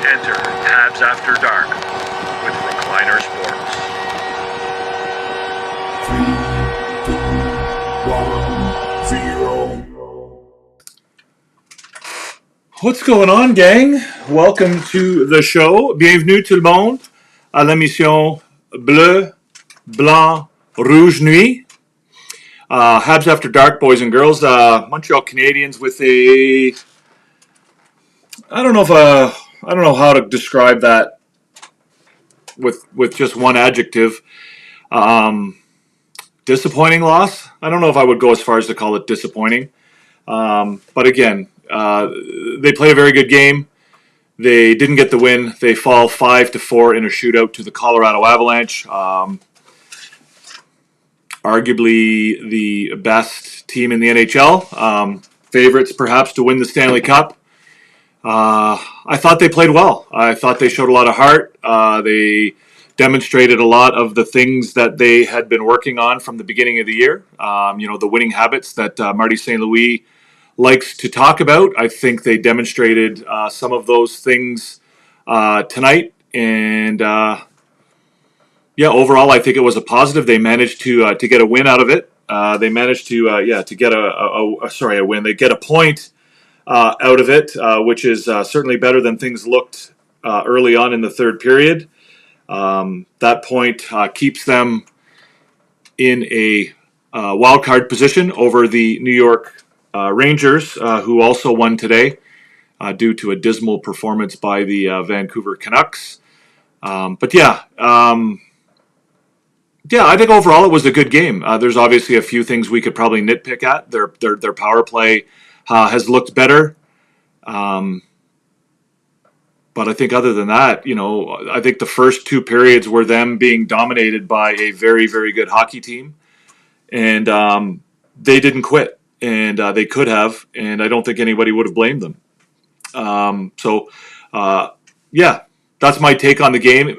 Enter Habs After Dark with Recliner Sports. 3, 2, 1, 0. What's going on, gang? Welcome to the show. Bienvenue tout le monde à l'émission Bleu, Blanc, Rouge Nuit. Habs After Dark, boys and girls. Montreal Canadiens with a... I don't know how to describe that with just one adjective. Disappointing loss. I don't know if I would go as far as to call it disappointing. But again, they played a very good game. They didn't get the win. They fall 5-4 in a shootout to the Colorado Avalanche. Arguably the best team in the NHL. Favorites perhaps to win the Stanley Cup. I thought they played well. I thought they showed a lot of heart. They demonstrated a lot of the things that they had been working on from the beginning of the year. The winning habits that Marty St. Louis likes to talk about. I think they demonstrated some of those things tonight. And overall, I think it was a positive. They managed to get a win out of it. They managed to get a win. They get a point out of it, which is certainly better than things looked early on in the third period. That point keeps them in a wild card position over the New York Rangers, who also won today due to a dismal performance by the Vancouver Canucks. I think overall it was a good game. There's obviously a few things we could probably nitpick at. Their power play has looked better. But I think other than that, I think the first two periods were them being dominated by a very, very good hockey team. And they didn't quit. And they could have. And I don't think anybody would have blamed them. That's my take on the game.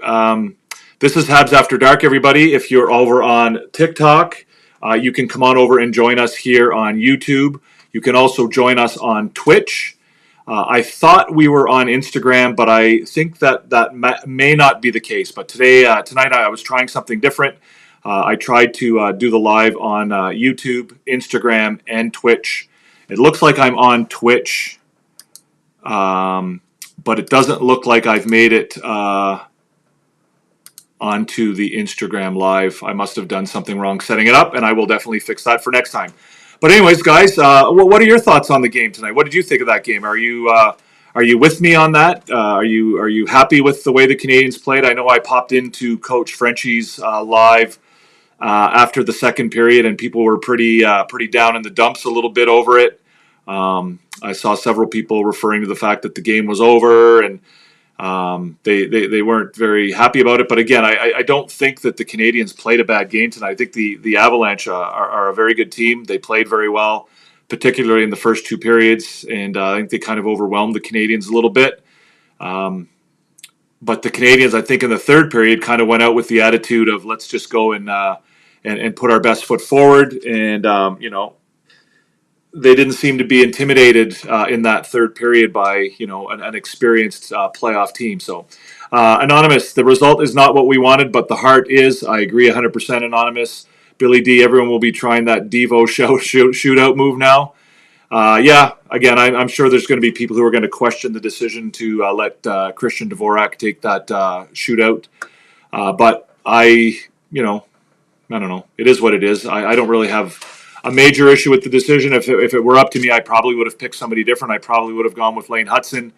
This is Habs After Dark, everybody. If you're over on TikTok, you can come on over and join us here on YouTube. You can also join us on Twitch. I thought we were on Instagram, but I think that may not be the case. But tonight, I was trying something different. I tried to do the live on YouTube, Instagram, and Twitch. It looks like I'm on Twitch, but it doesn't look like I've made it onto the Instagram live. I must have done something wrong setting it up, and I will definitely fix that for next time. But anyways, guys, what are your thoughts on the game tonight? What did you think of that game? Are you with me on that? Are you happy with the way the Canadiens played? I know I popped into Coach Frenchie's live after the second period, and people were pretty down in the dumps a little bit over it. I saw several people referring to the fact that the game was over, and they weren't very happy about it. But again, I don't think that the Canadiens played a bad game tonight. I think the Avalanche are a very good team. They played very well, particularly in the first two periods, and I think they kind of overwhelmed the Canadiens a little bit. But the Canadiens, I think, in the third period kind of went out with the attitude of let's just go and put our best foot forward. And, they didn't seem to be intimidated in that third period by, an experienced playoff team. So, Anonymous, the result is not what we wanted, but the heart is. I agree 100%, Anonymous. Billy D, everyone will be trying that Devo shootout move now. Again, I'm sure there's going to be people who are going to question the decision to let Christian Dvorak take that shootout. But I don't know. It is what it is. I don't really have a major issue with the decision. If it were up to me, I probably would have picked somebody different. I probably would have gone with Lane Hudson.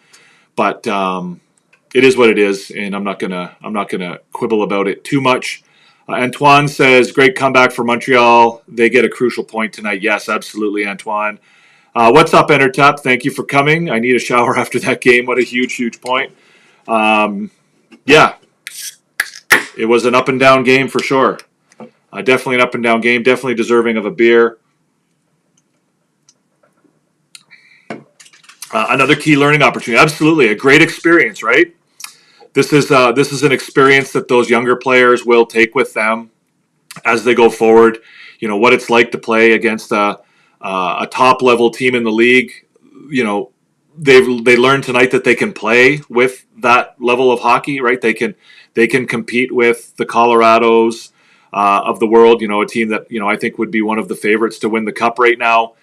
But it is what it is, and I'm not gonna quibble about it too much. Antoine says, great comeback for Montreal. They get a crucial point tonight. Yes, absolutely, Antoine. What's up, Entertap? Thank you for coming. I need a shower after that game. What a huge, huge point. It was an up and down game for sure. Definitely an up and down game. Definitely deserving of a beer. Another key learning opportunity. Absolutely, a great experience, right? This is an experience that those younger players will take with them as they go forward. What it's like to play against a top level team in the league. they learned tonight that they can play with that level of hockey, right? They can compete with the Colorados of the world. A team that I think would be one of the favorites to win the cup right now.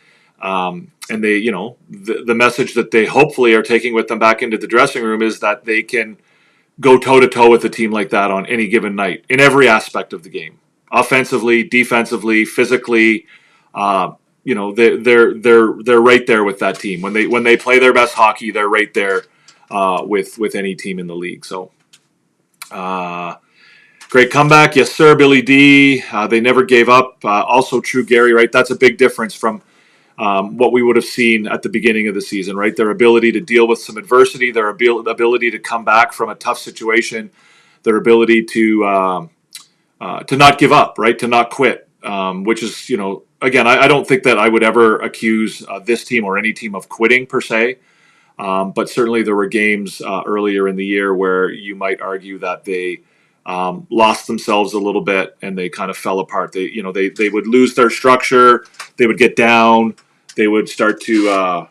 And they, the message that they hopefully are taking with them back into the dressing room is that they can go toe to toe with a team like that on any given night in every aspect of the game, offensively, defensively, physically. They're right there with that team when they play their best hockey. They're right there with any team in the league. So, great comeback, yes sir, Billy D. They never gave up. Also true, Gary. Right, that's a big difference from what we would have seen at the beginning of the season. Right, their ability to deal with some adversity, their ability to come back from a tough situation, their ability to not give up, right, to not quit, which is again, I don't think that I would ever accuse this team or any team of quitting per se, but certainly there were games earlier in the year where you might argue that they lost themselves a little bit and they kind of fell apart. They would lose their structure, they would get down, they would start to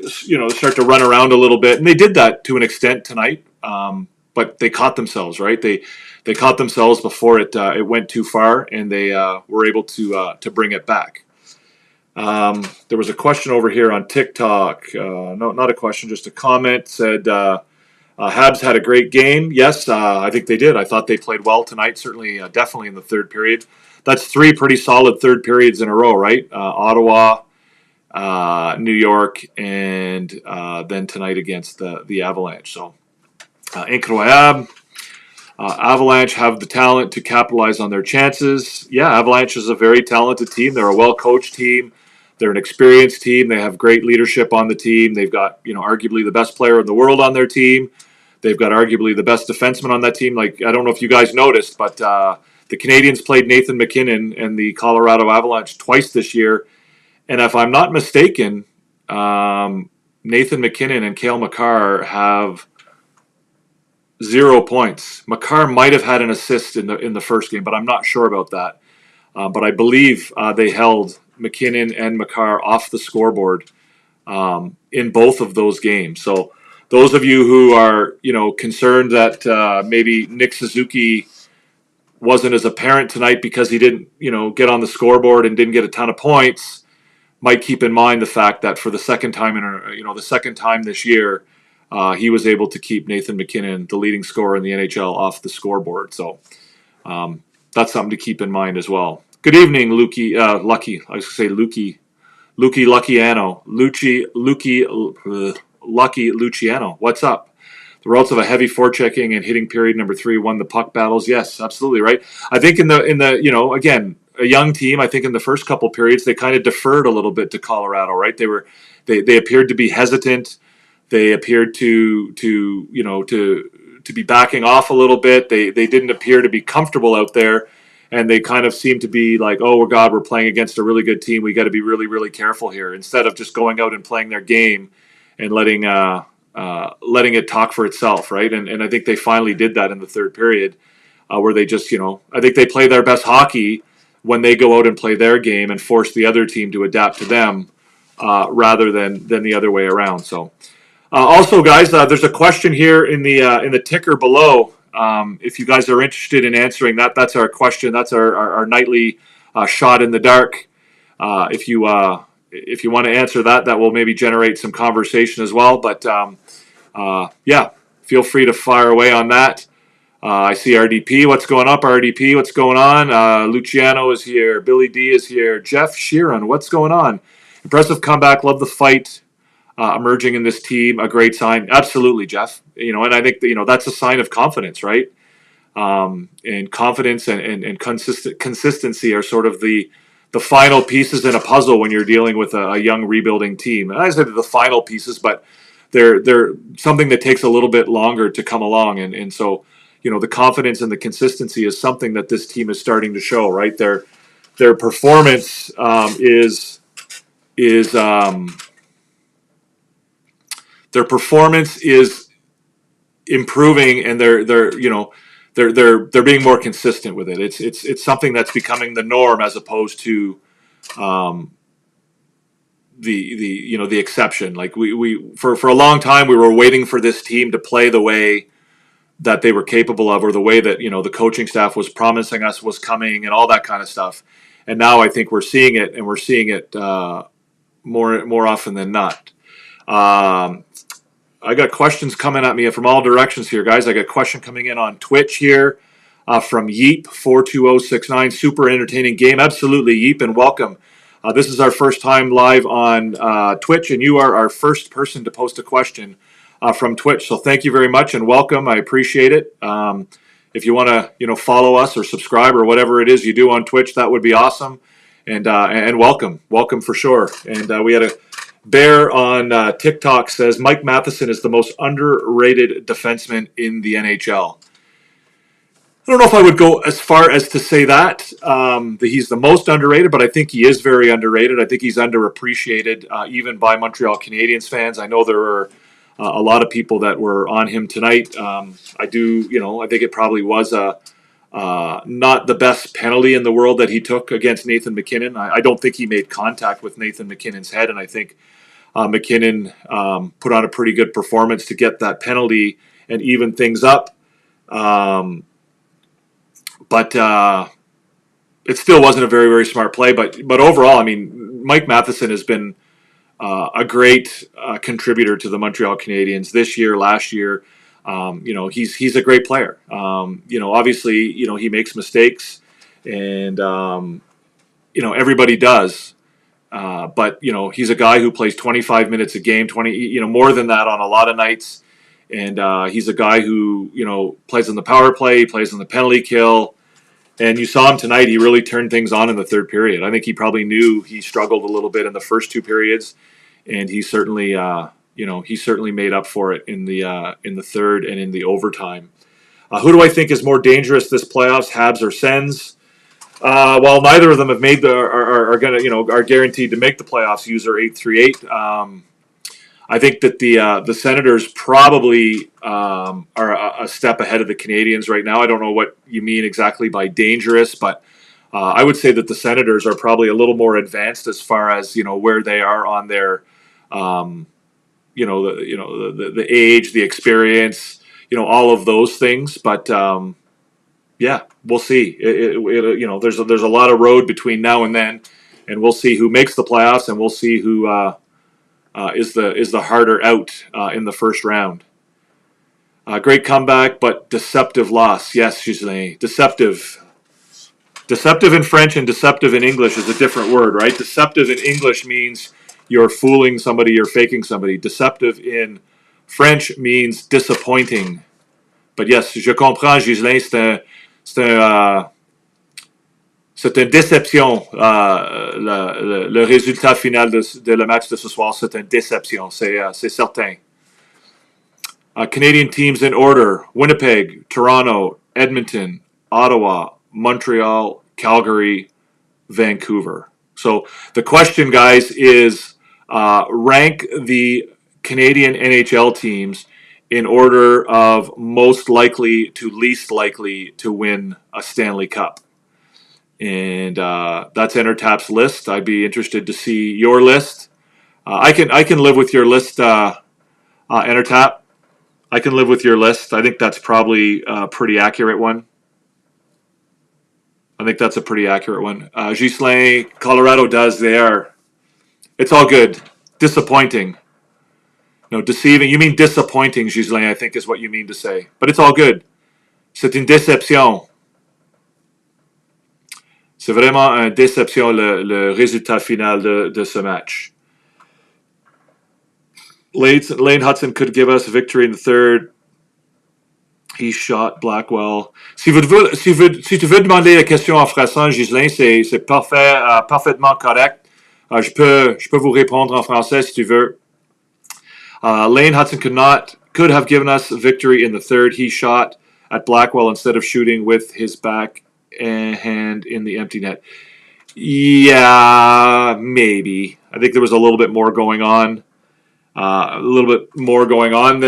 start to run around a little bit, and they did that to an extent tonight. But they caught themselves, right? They caught themselves before it went too far, and they were able to bring it back. There was a question over here on TikTok. No, not a question, just a comment. Said Habs had a great game. Yes, I think they did. I thought they played well tonight. Certainly, definitely in the third period. That's three pretty solid third periods in a row, right? Ottawa, New York, and then tonight against the Avalanche. So, incroyable. Avalanche have the talent to capitalize on their chances. Yeah, Avalanche is a very talented team. They're a well-coached team. They're an experienced team. They have great leadership on the team. They've got, arguably the best player in the world on their team. They've got arguably the best defenseman on that team. Like, I don't know if you guys noticed, but the Canadiens played Nathan MacKinnon and the Colorado Avalanche twice this year. And if I'm not mistaken, Nathan MacKinnon and Cale Makar have 0 points. Makar might have had an assist in the first game, but I'm not sure about that. But I believe they held MacKinnon and Makar off the scoreboard in both of those games. So those of you who are concerned that maybe Nick Suzuki wasn't as apparent tonight because he didn't get on the scoreboard and didn't get a ton of points, might keep in mind the fact that for the second time this year, he was able to keep Nathan MacKinnon, the leading scorer in the NHL, off the scoreboard. So that's something to keep in mind as well. Good evening, Lucky. I was going to say Lucky Luciano. Lucky Luciano. What's up? The results of a heavy forechecking and hitting period number 3 won the puck battles. Yes, absolutely right. I think in the again, a young team. I think in the first couple periods they kind of deferred a little bit to Colorado. Right? They appeared to be hesitant. They appeared to be backing off a little bit. They didn't appear to be comfortable out there, and they kind of seemed to be like, oh God, we're playing against a really good team. We got to be really, really careful here. Instead of just going out and playing their game and letting it talk for itself, right? And I think they finally did that in the third period, where they just I think they play their best hockey when they go out and play their game and force the other team to adapt to them, rather than the other way around. So. Also, guys, there's a question here in the ticker below. If you guys are interested in answering that, that's our question. That's our nightly shot in the dark. If you want to answer that will maybe generate some conversation as well. But yeah, feel free to fire away on that. I see RDP. What's going up, RDP? What's going on? Luciano is here. Billy D is here. Jeff Sheeran. What's going on? Impressive comeback. Love the fight. Emerging in this team, a great sign. Absolutely, Jeff. And I think that, that's a sign of confidence, right? And confidence and consistency are sort of the final pieces in a puzzle when you're dealing with a young rebuilding team. And I said the final pieces, but they're something that takes a little bit longer to come along. And so, the confidence and the consistency is something that this team is starting to show, right? Their performance is their performance is improving, and they're being more consistent with it. It's something that's becoming the norm as opposed to the exception. Like we for a long time we were waiting for this team to play the way that they were capable of, or the way that the coaching staff was promising us was coming, and all that kind of stuff. And now I think we're seeing it, and we're seeing it more often than not. I got questions coming at me from all directions here, guys. I got a question coming in on Twitch here from Yeep42069. Super entertaining game. Absolutely, Yeep, and welcome. This is our first time live on Twitch, and you are our first person to post a question from Twitch. So thank you very much and welcome. I appreciate it. If you want to, follow us or subscribe or whatever it is you do on Twitch, that would be awesome. And welcome for sure. And we had a Bear on TikTok says Mike Matheson is the most underrated defenseman in the NHL. I don't know if I would go as far as to say that he's the most underrated, but I think he is very underrated. I think he's underappreciated even by Montreal Canadiens fans. I know there are a lot of people that were on him tonight. I think it probably was not the best penalty in the world that he took against Nathan MacKinnon. I don't think he made contact with Nathan MacKinnon's head, and I think MacKinnon put on a pretty good performance to get that penalty and even things up. But it still wasn't a very, very smart play. But overall, I mean, Mike Matheson has been a great contributor to the Montreal Canadiens this year, last year. He's a great player. Obviously, he makes mistakes, and everybody does. But he's a guy who plays 25 minutes a game, more than that on a lot of nights. And he's a guy who plays on the power play, plays on the penalty kill. And you saw him tonight. He really turned things on in the third period. I think he probably knew he struggled a little bit in the first two periods, and he certainly, made up for it in the third and in the overtime. Who do I think is more dangerous this playoffs, Habs or Sens? While neither of them have made are guaranteed to make the playoffs, user 838. I think that the Senators probably are a step ahead of the Canadiens right now. I don't know what you mean exactly by dangerous, but I would say that the Senators are probably a little more advanced as far as where they are on their the age, the experience, all of those things. But yeah, we'll see. There's a lot of road between now and then, and we'll see who makes the playoffs, and we'll see who is the harder out in the first round. Great comeback, but deceptive loss. Yes, Gislain. Deceptive. Deceptive in French and deceptive in English is a different word, right? Deceptive in English means you're fooling somebody, you're faking somebody. Deceptive in French means disappointing. But yes, je comprends, Gislain, c'est une déception. Le résultat final de le match de ce soir, c'est une déception. C'est certain. Canadian teams in order: Winnipeg, Toronto, Edmonton, Ottawa, Montreal, Calgary, Vancouver. So the question, guys, is rank the Canadian NHL teams in order of most likely to least likely to win a Stanley Cup. And that's Entertap's list. I'd be interested to see your list. I can live with your list, Entertap. I can live with your list. I think that's probably a pretty accurate one. Ghislain, Colorado does there. It's all good. Disappointing. No, deceiving. You mean disappointing, Ghislain, I think is what you mean to say. But it's all good. C'est une déception. C'est vraiment une déception le résultat final de ce match. Lane Hudson could give us a victory in the third. He shot Blackwell. Si tu veux demander la question en français, Ghislain, c'est parfaitement correct. Je peux vous répondre en français si tu veux. Lane Hudson could have given us a victory in the third. He shot at Blackwell instead of shooting with his back hand in the empty net. Yeah, maybe. I think there was a little bit more going on. Than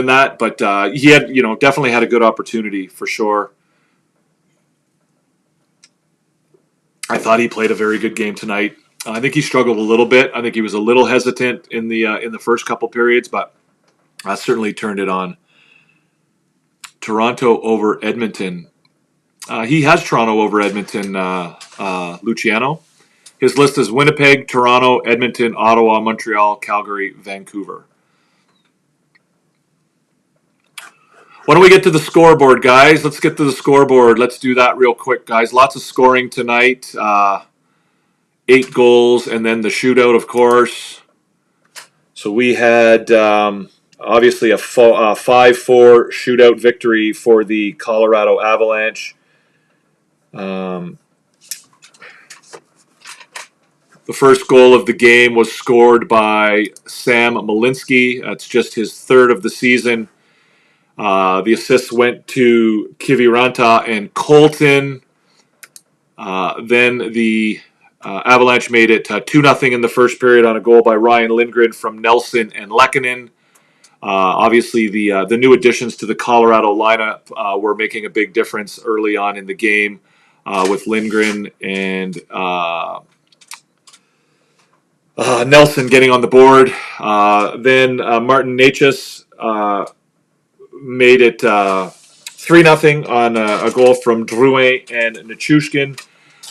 that, but he had, definitely had a good opportunity for sure. I thought he played a very good game tonight. I think he struggled a little bit. I think he was a little hesitant in the first couple periods, but certainly turned it on. Toronto over Edmonton. He has Toronto over Edmonton, Luciano. His list is Winnipeg, Toronto, Edmonton, Ottawa, Montreal, Calgary, Vancouver. Why don't we get to the scoreboard, guys? Let's get to the scoreboard. Let's do that real quick, guys. Lots of scoring tonight. 8 goals, and then the shootout, of course. So we had obviously a 5-4 shootout victory for the Colorado Avalanche. The first goal of the game was scored by Sam Malinsky. That's just his 3rd of the season. The assists went to Kiviranta and Colton. Then the Avalanche made it 2-0 in the first period on a goal by Ryan Lindgren from Nelson and Lehkonen. Obviously, the new additions to the Colorado lineup were making a big difference early on in the game with Lindgren and Nelson getting on the board. Then Martin Necas made it 3-0 on a goal from Drouin and Nichushkin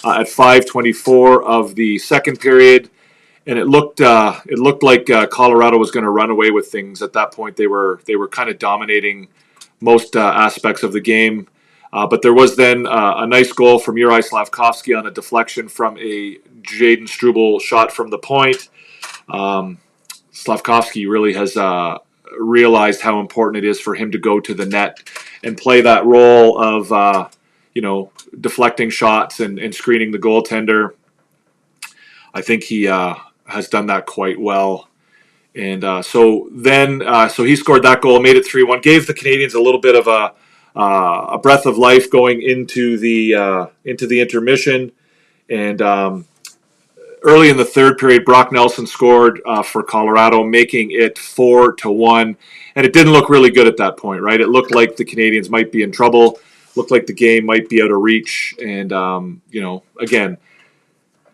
at 5:24 of the second period. And it looked like Colorado was going to run away with things at that point. They were kind of dominating most aspects of the game. But there was then a nice goal from Juraj Slavkovsky on a deflection from a Jaden Struble shot from the point. Slavkovsky really has realized how important it is for him to go to the net and play that role of deflecting shots and screening the goaltender. I think he has done that quite well. And so he scored that goal, made it 3-1, gave the Canadiens a little bit of a breath of life going into the intermission. And early in the third period, Brock Nelson scored for Colorado, making it 4-1. And it didn't look really good at that point, right? It looked like the Canadiens might be in trouble. Looked like the game might be out of reach. And, again,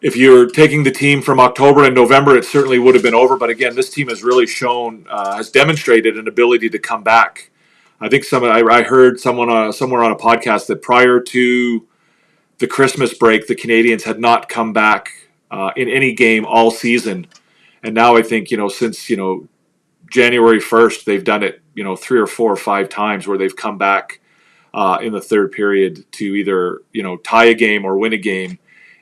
if you're taking the team from October and November, it certainly would have been over. But again, this team has really has demonstrated an ability to come back. I think I heard someone somewhere on a podcast that prior to the Christmas break, the Canadiens had not come back in any game all season. And now I think, since, January 1st, they've done it, 3 or 4 or 5 times where they've come back in the third period to either, tie a game or win a game.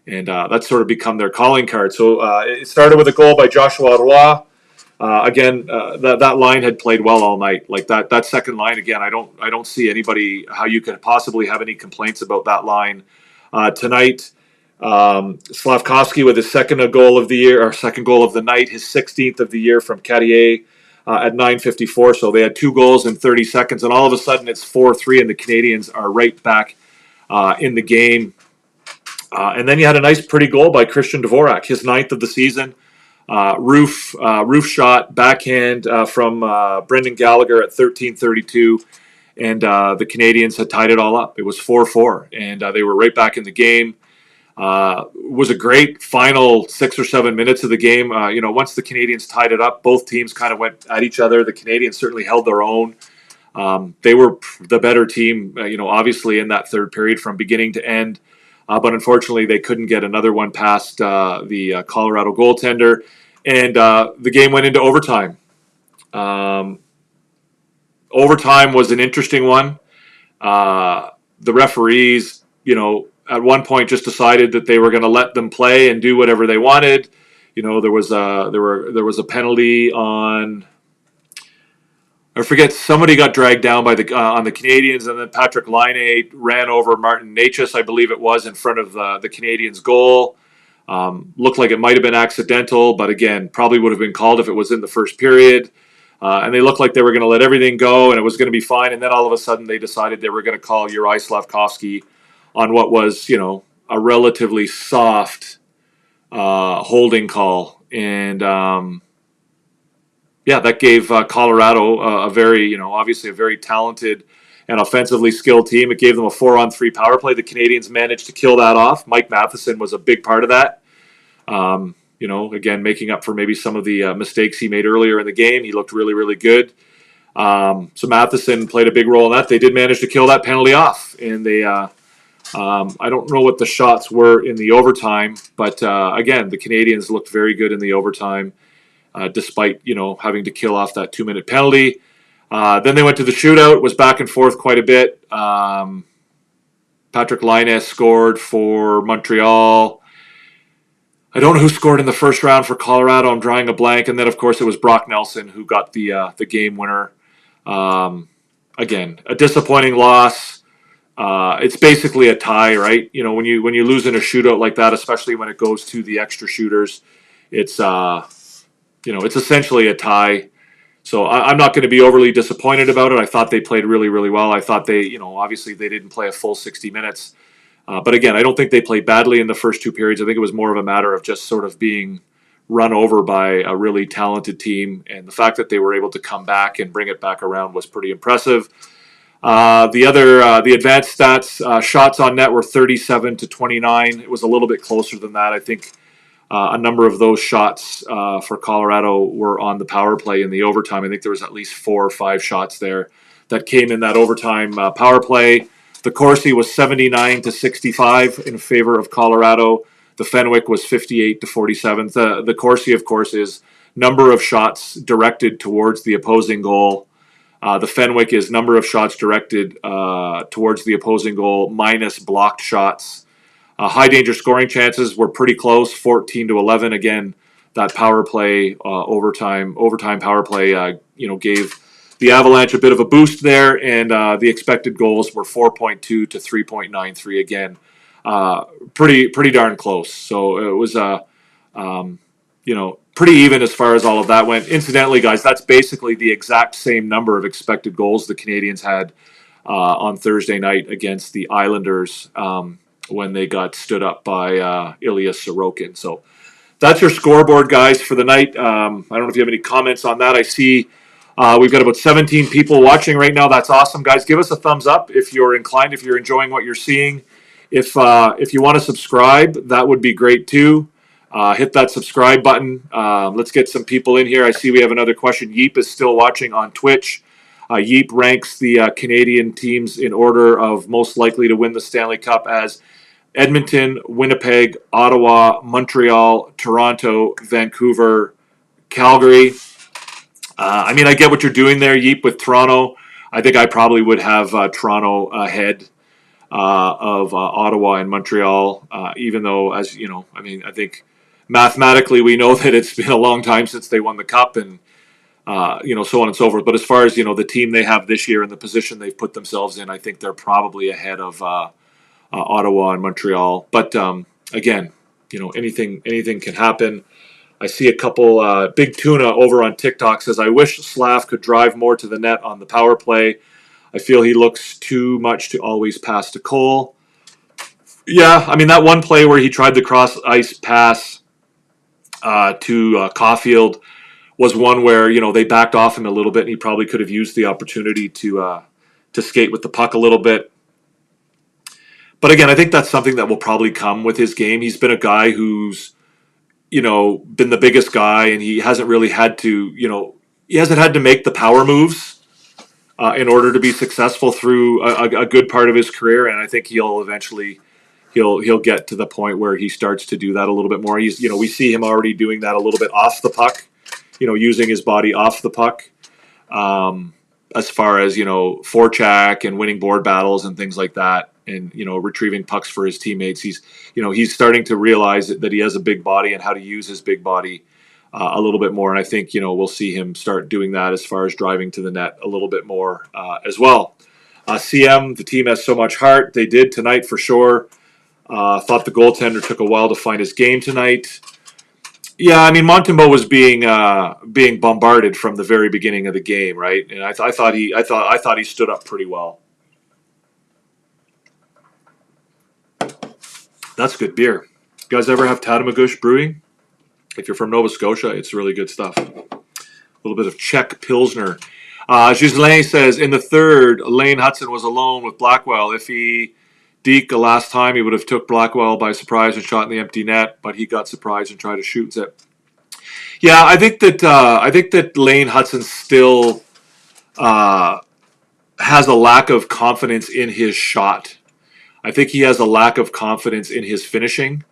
And that's sort of become their calling card. So it started with a goal by Joshua Roy. Again, that line had played well all night. Like that second line, again, I don't see anybody, how you could possibly have any complaints about that line. Tonight, Slavkovsky with his second goal of the night, his 16th of the year from Carrier at 9:54. So they had 2 goals in 30 seconds, and all of a sudden it's 4-3, and the Canadiens are right back in the game. And then you had a nice, pretty goal by Christian Dvorak, his 9th of the season. Roof shot, backhand from Brendan Gallagher at 13:32. And the Canadiens had tied it all up. It was 4-4, and they were right back in the game. It was a great final 6 or 7 minutes of the game. Once the Canadiens tied it up, both teams kind of went at each other. The Canadiens certainly held their own. They were the better team, obviously in that third period from beginning to end. But unfortunately, they couldn't get another one past the Colorado goaltender. And the game went into overtime. Overtime was an interesting one. The referees, at one point just decided that they were going to let them play and do whatever they wanted. There was a penalty on. I forget, somebody got dragged down by on the Canadiens, and then Patrick Laine ran over Martin Necas, I believe it was, in front of the Canadiens' goal. Looked like it might have been accidental, but again, probably would have been called if it was in the first period. And they looked like they were going to let everything go, and it was going to be fine. And then all of a sudden, they decided they were going to call Juraj Slavkovsky on what was, a relatively soft holding call. And that gave Colorado a very, obviously a very talented and offensively skilled team. It gave them a 4-on-3 power play. The Canadiens managed to kill that off. Mike Matheson was a big part of that. again, making up for maybe some of the mistakes he made earlier in the game. He looked really, really good. So Matheson played a big role in that. They did manage to kill that penalty off, and they. I don't know what the shots were in the overtime, but again, the Canadiens looked very good in the overtime, despite having to kill off that 2-minute penalty. Then they went to the shootout. It was back and forth quite a bit. Patrick Laine scored for Montreal. I don't know who scored in the first round for Colorado. I'm drawing a blank. And then, of course, it was Brock Nelson who got the game winner. Again, a disappointing loss. It's basically a tie, right? When you lose in a shootout like that, especially when it goes to the extra shooters, it's it's essentially a tie. So I'm not going to be overly disappointed about it. I thought they played really, really well. I thought they, obviously they didn't play a full 60 minutes. But again, I don't think they played badly in the first two periods. I think it was more of a matter of just sort of being run over by a really talented team. And the fact that they were able to come back and bring it back around was pretty impressive. The advanced stats, shots on net were 37-29. It was a little bit closer than that. I think a number of those shots for Colorado were on the power play in the overtime. I think there was at least 4 or 5 shots there that came in that overtime power play. The Corsi was 79-65 in favor of Colorado. The Fenwick was 58-47. The Corsi, of course, is number of shots directed towards the opposing goal. The Fenwick is number of shots directed towards the opposing goal minus blocked shots. High danger scoring chances were pretty close, 14-11. Again, that power play, overtime power play, gave the Avalanche a bit of a boost there, and the expected goals were 4.2 to 3.93. Again, pretty darn close. So it was pretty even as far as all of that went. Incidentally, guys, that's basically the exact same number of expected goals the Canadiens had on Thursday night against the Islanders when they got stood up by Ilya Sorokin. So that's your scoreboard, guys, for the night. I don't know if you have any comments on that. I see we've got about 17 people watching right now. That's awesome, guys. Give us a thumbs up if you're inclined, if you're enjoying what you're seeing. If you want to subscribe, that would be great too. Hit that subscribe button. Let's get some people in here. I see we have another question. Yeep is still watching on Twitch. Yeep ranks the Canadian teams in order of most likely to win the Stanley Cup as Edmonton, Winnipeg, Ottawa, Montreal, Toronto, Vancouver, Calgary. I get what you're doing there, Yeep, with Toronto. I think I probably would have Toronto ahead of Ottawa and Montreal, even though, as you know, I think mathematically we know that it's been a long time since they won the Cup and, so on and so forth. But as far as, the team they have this year and the position they've put themselves in, I think they're probably ahead of Ottawa and Montreal. But again, anything can happen. I see a couple, Big Tuna over on TikTok says, I wish Slav could drive more to the net on the power play. I feel he looks too much to always pass to Cole. Yeah, that one play where he tried the cross-ice pass to Caulfield was one where, they backed off him a little bit, and he probably could have used the opportunity to skate with the puck a little bit. But again, I think that's something that will probably come with his game. He's been a guy who's, been the biggest guy, and he hasn't really had to, he hasn't had to make the power moves in order to be successful through a good part of his career. And I think he'll eventually he'll get to the point where he starts to do that a little bit more. He's, we see him already doing that a little bit off the puck, using his body off the puck, as far as, forecheck and winning board battles and things like that. And, retrieving pucks for his teammates. He's starting to realize that he has a big body and how to use his big body a little bit more. And I think, we'll see him start doing that as far as driving to the net a little bit more as well. CM, the team has so much heart. They did tonight for sure. Thought the goaltender took a while to find his game tonight. Yeah, Montembeault was being bombarded from the very beginning of the game, right? And I thought he stood up pretty well. That's good beer. You guys ever have Tatamagouche Brewing? If you're from Nova Scotia, it's really good stuff. A little bit of Czech Pilsner. Ghislain says, in the third, Lane Hudson was alone with Blackwell. If he Deke last time he would have took Blackwell by surprise and shot in the empty net, but he got surprised and tried to shoot it. Yeah, I think that Lane Hudson still has a lack of confidence in his shot. I think he has a lack of confidence in his finishing.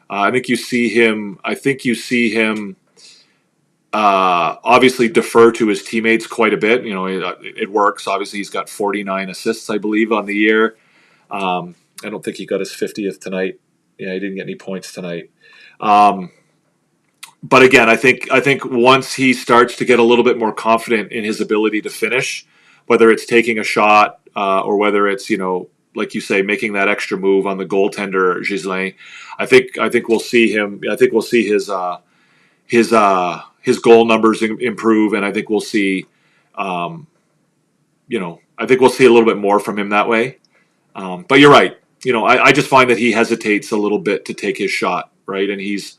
I think you see him. Obviously defer to his teammates quite a bit. It works. Obviously, he's got 49 assists, I believe, on the year. I don't think he got his 50th tonight. Yeah, he didn't get any points tonight. But again, I think once he starts to get a little bit more confident in his ability to finish, whether it's taking a shot or whether it's like you say, making that extra move on the goaltender Ghislain, I think we'll see him. I think we'll see his goal numbers improve, and I think we'll see, I think we'll see a little bit more from him that way. But you're right. I just find that he hesitates a little bit to take his shot, right? And he's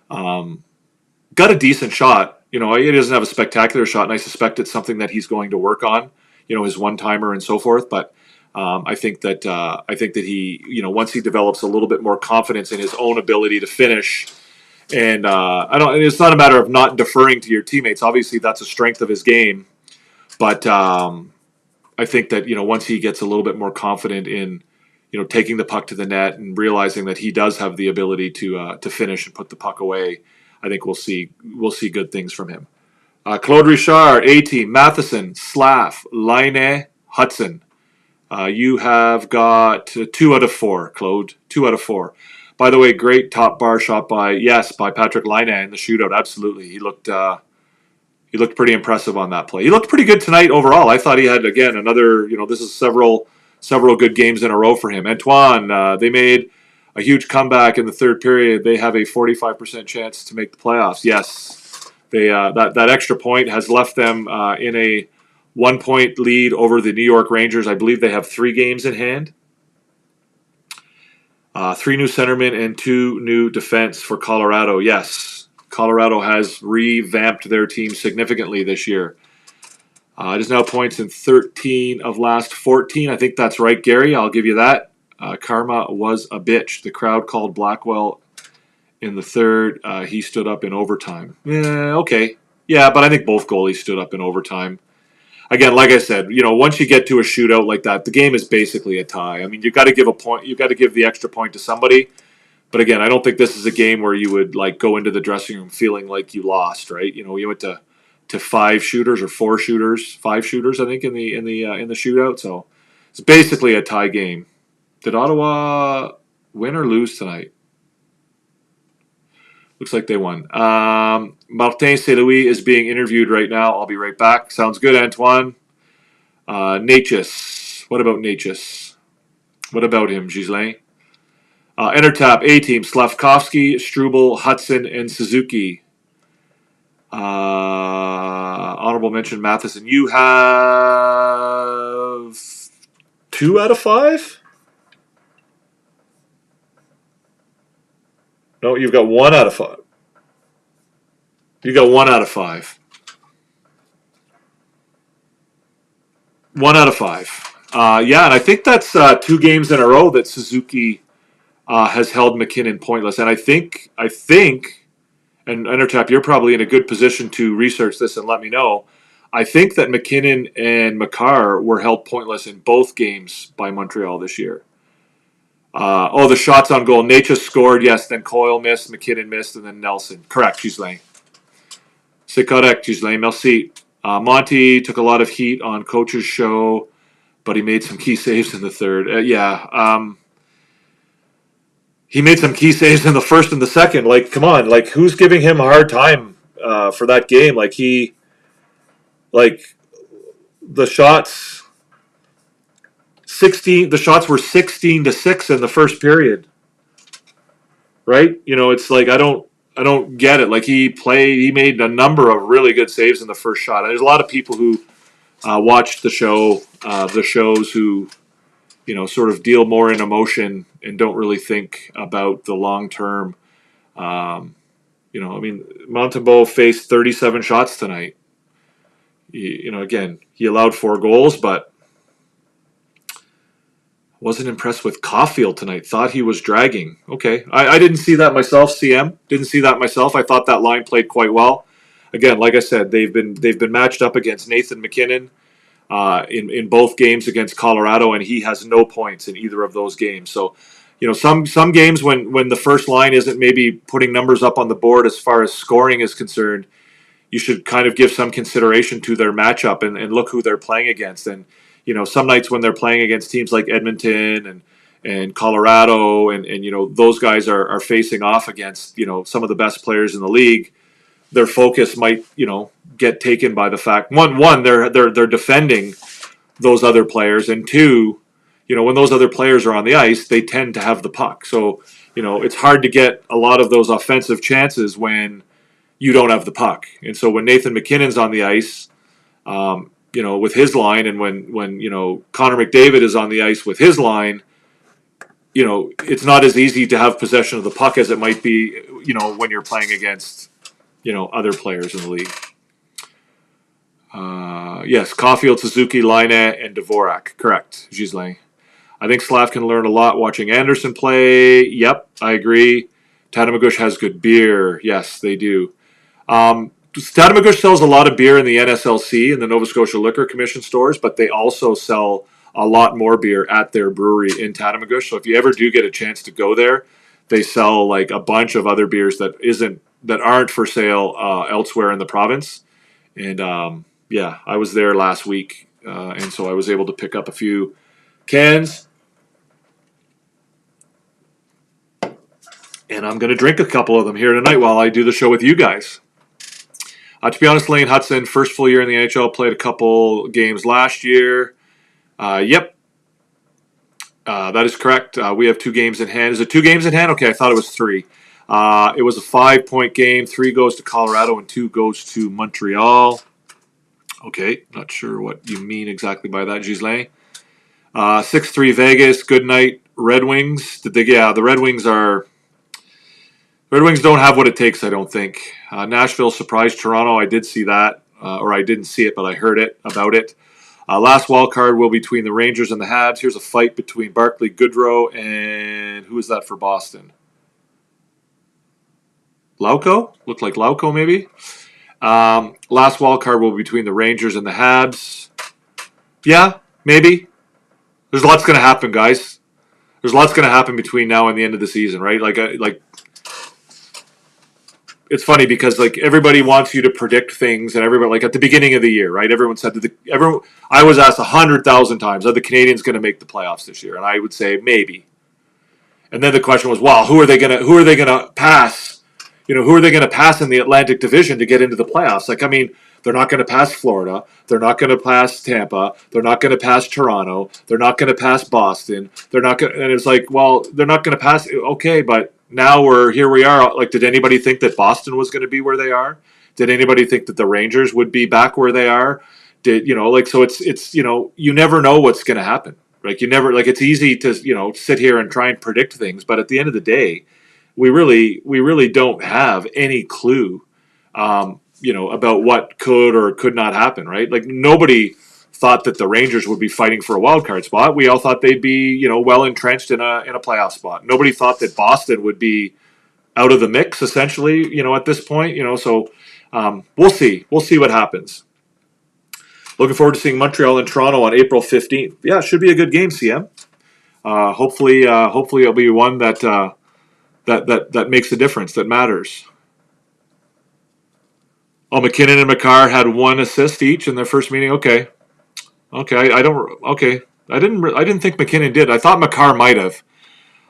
got a decent shot. He doesn't have a spectacular shot, and I suspect it's something that he's going to work on. His one-timer and so forth. But I think that he, once he develops a little bit more confidence in his own ability to finish, and it's not a matter of not deferring to your teammates. Obviously, that's a strength of his game. But I think that once he gets a little bit more confident in taking the puck to the net and realizing that he does have the ability to finish and put the puck away, I think we'll see good things from him. Claude Richard, A-Team, Matheson, Slav, Laine, Hudson. You have got 2 out of 4, Claude. 2 out of 4. By the way, great top bar shot by Patrick Laine in the shootout. Absolutely, he looked pretty impressive on that play. He looked pretty good tonight overall. I thought he had again another. This is several good games in a row for him. Antoine, they made a huge comeback in the third period. They have a 45% chance to make the playoffs. Yes, they that extra point has left them in a 1-point lead over the New York Rangers. I believe they have 3 games in hand. 3 new centermen and 2 new defense for Colorado. Yes, Colorado has revamped their team significantly this year. It is now points in 13 of last 14. I think that's right, Gary. I'll give you that. Karma was a bitch. The crowd called Blackwell in the third. He stood up in overtime. Yeah, okay. Yeah, but I think both goalies stood up in overtime. Again, like I said, once you get to a shootout like that, the game is basically a tie. I mean, you've got to give a point. You've got to give the extra point to somebody. But again, I don't think this is a game where you would go into the dressing room feeling like you lost, right? You went to 5 shooters or 4 shooters, 5 shooters, I think, in the shootout. So it's basically a tie game. Did Ottawa win or lose tonight? Looks like they won. Martin St. Louis is being interviewed right now. I'll be right back. Sounds good, Antoine. Natchez. What about Natchez? What about him, Ghislain? Enter A-Team, Slavkovsky, Struble, Hudson, and Suzuki. Honorable mention, Matheson. You have 2 out of 5? No, you've got 1 out of 5. You got 1 out of 5. 1 out of 5. Yeah, and I think that's 2 games in a row that Suzuki has held McKinnon pointless. And I think, and Entertap, you're probably in a good position to research this and let me know. I think that McKinnon and Makar were held pointless in both games by Montreal this year. The shots on goal. Natchez scored, yes, then Coyle missed, McKinnon missed, and then Nelson. Correct, Ghislain. C'est correct, Ghislain. Merci. Monty took a lot of heat on Coach's show, but he made some key saves in the third. He made some key saves in the first and the second. Come on. Who's giving him a hard time for that game? The shots... The shots were 16-6 in the first period, right? It's I don't get it. He made a number of really good saves in the first shot. And there's a lot of people who watched the shows who sort of deal more in emotion and don't really think about the long term. Montembeault faced 37 shots tonight. Again, he allowed 4 goals, but Wasn't impressed with Caulfield tonight. Thought he was dragging. Okay, I didn't see that myself. CM didn't see that myself. I thought that line played quite well. Again, like I said, they've been matched up against Nathan MacKinnon in both games against Colorado, and he has no points in either of those games. So, some games when the first line isn't maybe putting numbers up on the board as far as scoring is concerned, you should kind of give some consideration to their matchup and look who they're playing against. And some nights when they're playing against teams like Edmonton and Colorado and those guys are facing off against some of the best players in the league, their focus might get taken by the fact one they're defending those other players, and two, when those other players are on the ice, they tend to have the puck. So it's hard to get a lot of those offensive chances when you don't have the puck. And so when Nathan MacKinnon's on the ice, with his line, and when Connor McDavid is on the ice with his line, it's not as easy to have possession of the puck as it might be, when you're playing against, other players in the league. Yes, Caulfield, Suzuki, Laine, and Dvorak. Correct, Gislain. I think Slav can learn a lot watching Anderson play. Yep, I agree. Tatamagouche has good beer. Yes, they do. Tatamagouche sells a lot of beer in the NSLC, in the Nova Scotia Liquor Commission stores, but they also sell a lot more beer at their brewery in Tatamagouche. So if you ever do get a chance to go there, they sell like a bunch of other beers that aren't for sale elsewhere in the province. And I was there last week, and so I was able to pick up a few cans. And I'm going to drink a couple of them here tonight while I do the show with you guys. To be honest, Lane Hudson, first full year in the NHL, played a couple games last year. Yep. That is correct. We have 2 games in hand. Is it 2 games in hand? Okay, I thought it was 3. It was a 5-point game. 3 goes to Colorado and 2 goes to Montreal. Okay, not sure what you mean exactly by that, Gislain. 6-3 Vegas. Good night, Red Wings. The Red Wings don't have what it takes, I don't think. Nashville surprised Toronto. I did see that, or I didn't see it, but I heard about it. Last wild card will be between the Rangers and the Habs. Here's a fight between Barclay Goodrow and who is that for Boston? Lauko? Looked like Lauko, maybe. Last wild card will be between the Rangers and the Habs. Yeah, maybe. There's lots going to happen, guys. There's lots going to happen between now and the end of the season, right? Like. It's funny because everybody wants you to predict things, and everybody at the beginning of the year, right? Everyone said I was asked 100,000 times, are the Canadiens going to make the playoffs this year? And I would say maybe. And then the question was, well, who are they going to pass? Who are they going to pass in the Atlantic Division to get into the playoffs? They're not going to pass Florida. They're not going to pass Tampa. They're not going to pass Toronto. They're not going to pass Boston. They're not going. And it's they're not going to pass. Okay, but now here we are. Did anybody think that Boston was going to be where they are? Did anybody think that the Rangers would be back where they are? So it's you never know what's going to happen. You never it's easy to sit here and try and predict things, but at the end of the day, we really don't have any clue. About what could or could not happen, right? Nobody thought that the Rangers would be fighting for a wild card spot. We all thought they'd be, well entrenched in a playoff spot. Nobody thought that Boston would be out of the mix, essentially, at this point. So we'll see. We'll see what happens. Looking forward to seeing Montreal and Toronto on April 15th. Yeah, it should be a good game, CM. Hopefully it'll be one that makes a difference, that matters. Oh, McKinnon and Makar had 1 assist each in their first meeting. Okay. I didn't think McKinnon did. I thought Makar might have.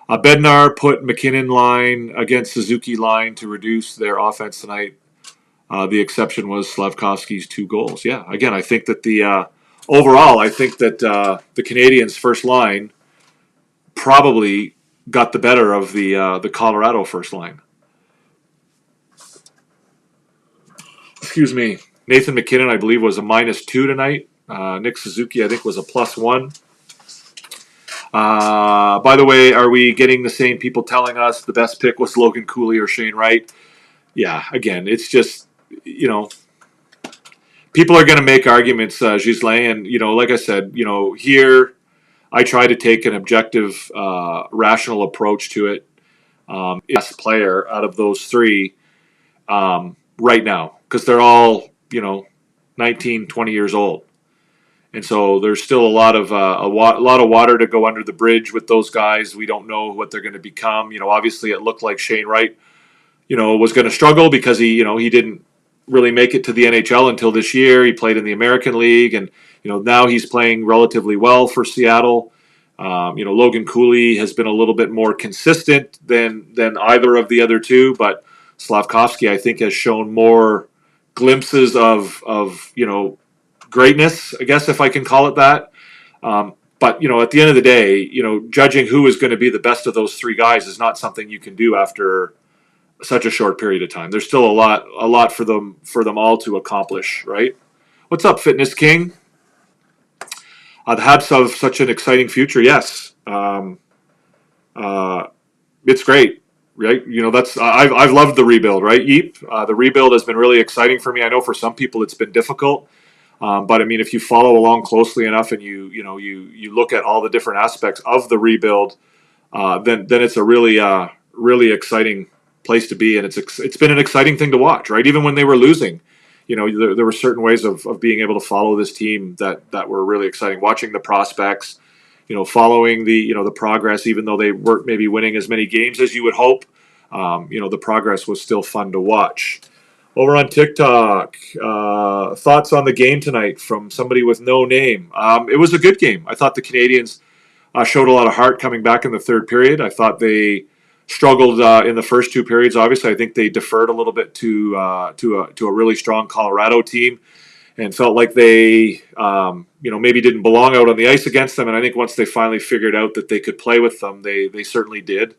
Bednar put McKinnon line against Suzuki line to reduce their offense tonight. The exception was Slavkovsky's 2 goals. Yeah. Again, I think that the Canadiens' first line probably got the better of the Colorado first line. Excuse me. Nathan MacKinnon, I believe, was a -2 tonight. Nick Suzuki, I think, was a +1. By the way, are we getting the same people telling us the best pick was Logan Cooley or Shane Wright? Yeah, again, it's just, people are going to make arguments, Gislain, and, like I said, here, I try to take an objective, rational approach to it. Best player out of those three right now, because they're all 19, 20 years old. And so there's still a lot of lot of water to go under the bridge with those guys. We don't know what they're going to become. Obviously it looked like Shane Wright, was going to struggle because he didn't really make it to the NHL until this year. He played in the American League, and now he's playing relatively well for Seattle. Logan Cooley has been a little bit more consistent than either of the other two, but Slavkovsky, I think, has shown more glimpses of greatness, I guess, if I can call it that. But at the end of the day, judging who is going to be the best of those three guys is not something you can do after such a short period of time. There's still a lot for them all to accomplish, right? What's up, Fitness King? The Habs have such an exciting future. Yes, it's great, right? I've loved the rebuild, right? Yeep. The rebuild has been really exciting for me. I know for some people it's been difficult, but I mean, if you follow along closely enough and you look at all the different aspects of the rebuild, then it's a really exciting place to be, and it's been an exciting thing to watch, right? Even when they were losing, there were certain ways of being able to follow this team that were really exciting. Watching the prospects, following the progress, even though they weren't maybe winning as many games as you would hope, the progress was still fun to watch. Over on TikTok, thoughts on the game tonight from somebody with no name. It was a good game. I thought the Canadiens showed a lot of heart coming back in the third period. I thought they struggled in the first two periods. Obviously, I think they deferred a little bit to a really strong Colorado team, and felt like they maybe didn't belong out on the ice against them. And I think once they finally figured out that they could play with them, they certainly did,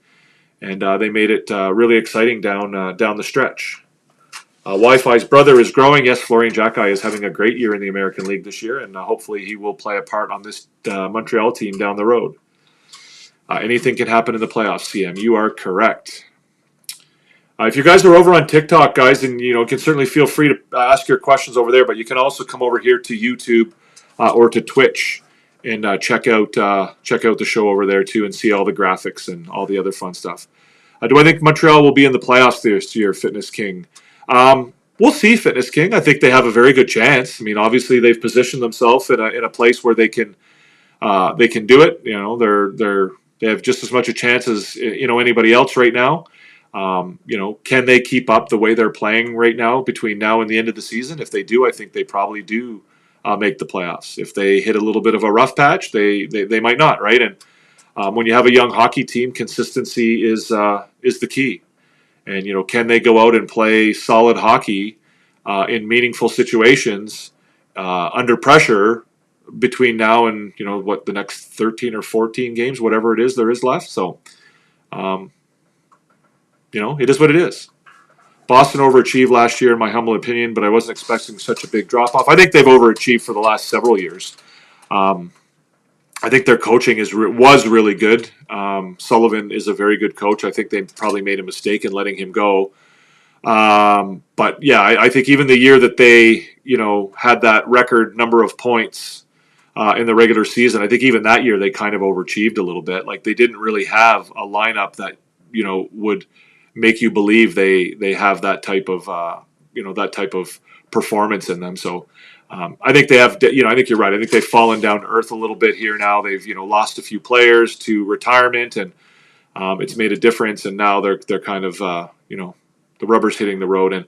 and they made it really exciting down the stretch. Wi-Fi's brother is growing. Yes, Florian Jacki is having a great year in the American League this year, and hopefully he will play a part on this Montreal team down the road. Anything can happen in the playoffs, CM. You are correct. If you guys are over on TikTok, guys, and can certainly feel free to ask your questions over there, but you can also come over here to YouTube or to Twitch and check out the show over there too, and see all the graphics and all the other fun stuff. Do I think Montreal will be in the playoffs this year, Fitness King? We'll see, Fitness King. I think they have a very good chance. I mean, obviously they've positioned themselves in a place where they can do it. They have just as much a chance as anybody else right now. Can they keep up the way they're playing right now between now and the end of the season? If they do, I think they probably do make the playoffs. If they hit a little bit of a rough patch, they might not, right? And when you have a young hockey team, consistency is the key. And can they go out and play solid hockey in meaningful situations under pressure between now and the next 13 or 14 games, whatever it is there is left. So it is what it is. Boston overachieved last year in my humble opinion, but I wasn't expecting such a big drop off. I think they've overachieved for the last several years. I think their coaching was really good. Sullivan is a very good coach. I think they probably made a mistake in letting him go. But yeah, I think even the year that they had that record number of points in the regular season, I think even that year they kind of overachieved a little bit. Like they didn't really have a lineup that would make you believe they have that type of performance in them. So I think they have. I think you're right. I think they've fallen down to earth a little bit here now. They've lost a few players to retirement, and it's made a difference. And now they're kind of the rubber's hitting the road. And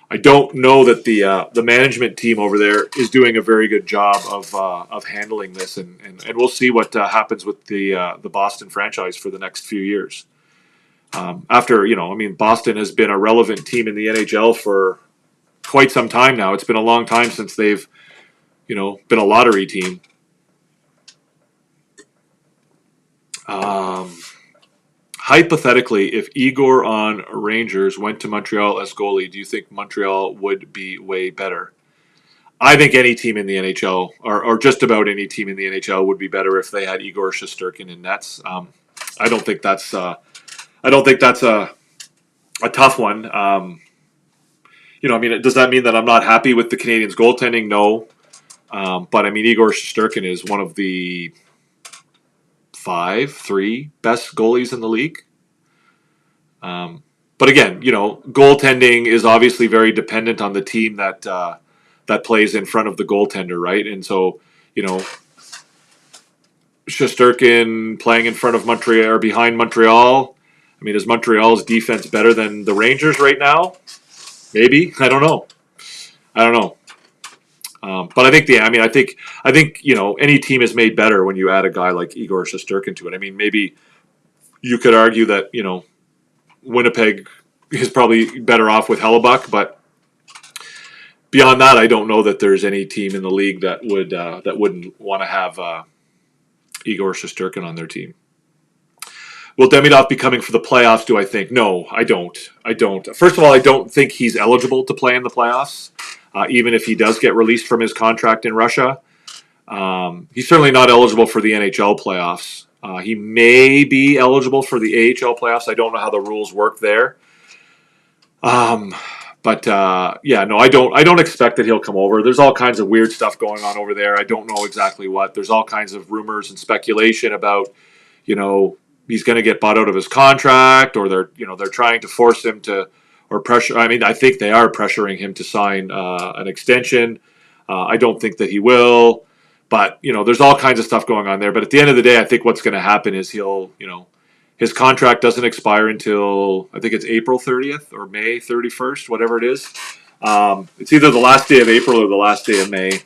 I don't know that the management team over there is doing a very good job of handling this, and we'll see what happens with the Boston franchise for the next few years. After Boston has been a relevant team in the NHL for quite some time now. It's been a long time since they've been a lottery team. Hypothetically, if Igor on Rangers went to Montreal as goalie, do you think Montreal would be way better? I think any team in the NHL, or just about any team in the NHL, would be better if they had Igor Shesterkin in nets. I don't think that's a tough one. Does that mean that I'm not happy with the Canadiens' goaltending? No. But Igor Shesterkin is one of the three best goalies in the league. But again, goaltending is obviously very dependent on the team that plays in front of the goaltender, right? And so, Shesterkin playing in front of Montreal or behind Montreal. I mean, is Montreal's defense better than the Rangers right now? Maybe. I don't know. But I think any team is made better when you add a guy like Igor Shesterkin to it. I mean, maybe you could argue that Winnipeg is probably better off with Hellebuck, but beyond that, I don't know that there's any team in the league that wouldn't want to have Igor Shesterkin on their team. Will Demidov be coming for the playoffs, do I think? No, I don't. First of all, I don't think he's eligible to play in the playoffs, even if he does get released from his contract in Russia. He's certainly not eligible for the NHL playoffs. He may be eligible for the AHL playoffs. I don't know how the rules work there. I don't expect that he'll come over. There's all kinds of weird stuff going on over there. I don't know exactly what. There's all kinds of rumors and speculation about, he's going to get bought out of his contract, or they're trying to force him to, or pressure. I mean, I think they are pressuring him to sign an extension. I don't think that he will, but there's all kinds of stuff going on there. But at the end of the day, I think what's going to happen is his contract doesn't expire until, I think it's April 30th or May 31st, whatever it is. It's either the last day of April or the last day of May.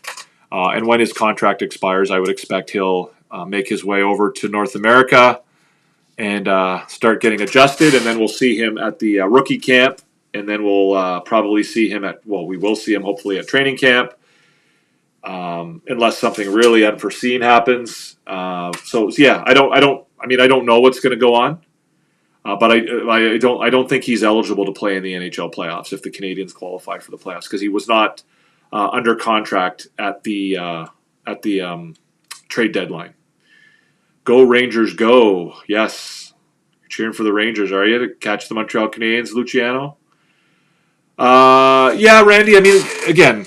And when his contract expires, I would expect he'll make his way over to North America and start getting adjusted. And then we'll see him at the rookie camp. And then we'll probably see him we will see him hopefully at training camp. Unless something really unforeseen happens. I don't know what's going to go on, but I don't think he's eligible to play in the NHL playoffs if the Canadiens qualify for the playoffs, because he was not under contract at the trade deadline. Go Rangers, go! Yes, you're cheering for the Rangers, are you, to catch the Montreal Canadiens, Luciano? Yeah, Randy. I mean, again,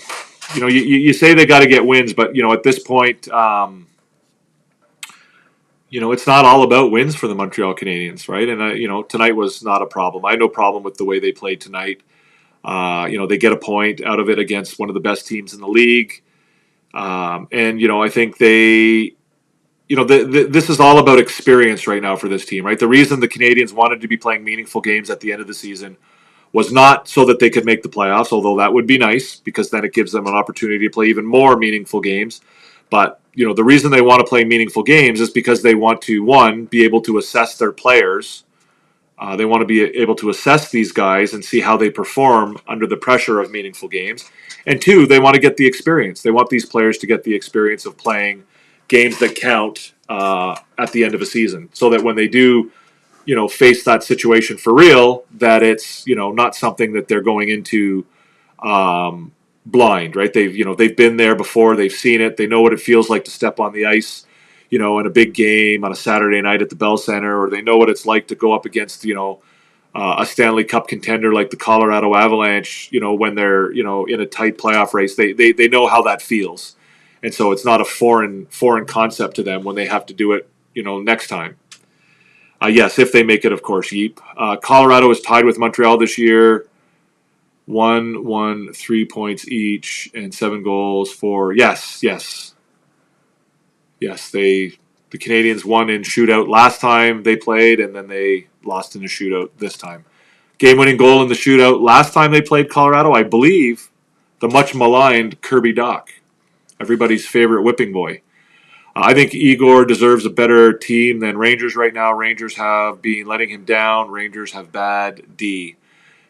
you say they got to get wins, but at this point. It's not all about wins for the Montreal Canadiens, right? And, tonight was not a problem. I had no problem with the way they played tonight. They get a point out of it against one of the best teams in the league. I think this is all about experience right now for this team, right? The reason the Canadiens wanted to be playing meaningful games at the end of the season was not so that they could make the playoffs, although that would be nice because then it gives them an opportunity to play even more meaningful games. But, the reason they want to play meaningful games is because they want to, one, be able to assess their players. They want to be able to assess these guys and see how they perform under the pressure of meaningful games. And two, they want to get the experience. They want these players to get the experience of playing games that count at the end of a season, so that when they do, face that situation for real, that it's, not something that they're going into blind, right? They've been there before. They've seen it. They know what it feels like to step on the ice, in a big game on a Saturday night at the Bell Center, or they know what it's like to go up against, a Stanley Cup contender like the Colorado Avalanche, when they're, in a tight playoff race. They know how that feels. And so it's not a foreign concept to them when they have to do it, next time. Yes, if they make it, of course, Yeep. Colorado is tied with Montreal this year. 1, 3 points each, and 7 goals for yes. The Canadiens won in shootout last time they played, and then they lost in a shootout this time. Game-winning goal in the shootout last time they played Colorado, I believe, the much maligned Kirby Dach, everybody's favorite whipping boy. I think Igor deserves a better team than Rangers right now. Rangers have been letting him down. Rangers have bad D.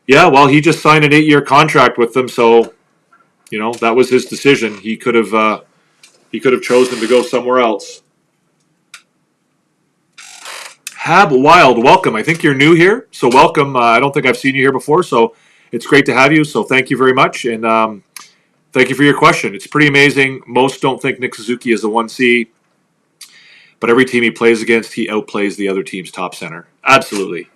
Yeah, well, he just signed an 8-year contract with them, so that was his decision. He could have chosen to go somewhere else. Hab Wild, welcome. I think you're new here, so welcome. I don't think I've seen you here before, so it's great to have you. So thank you very much, and thank you for your question. It's pretty amazing. Most don't think Nick Suzuki is a 1C, but every team he plays against, he outplays the other team's top center. Absolutely.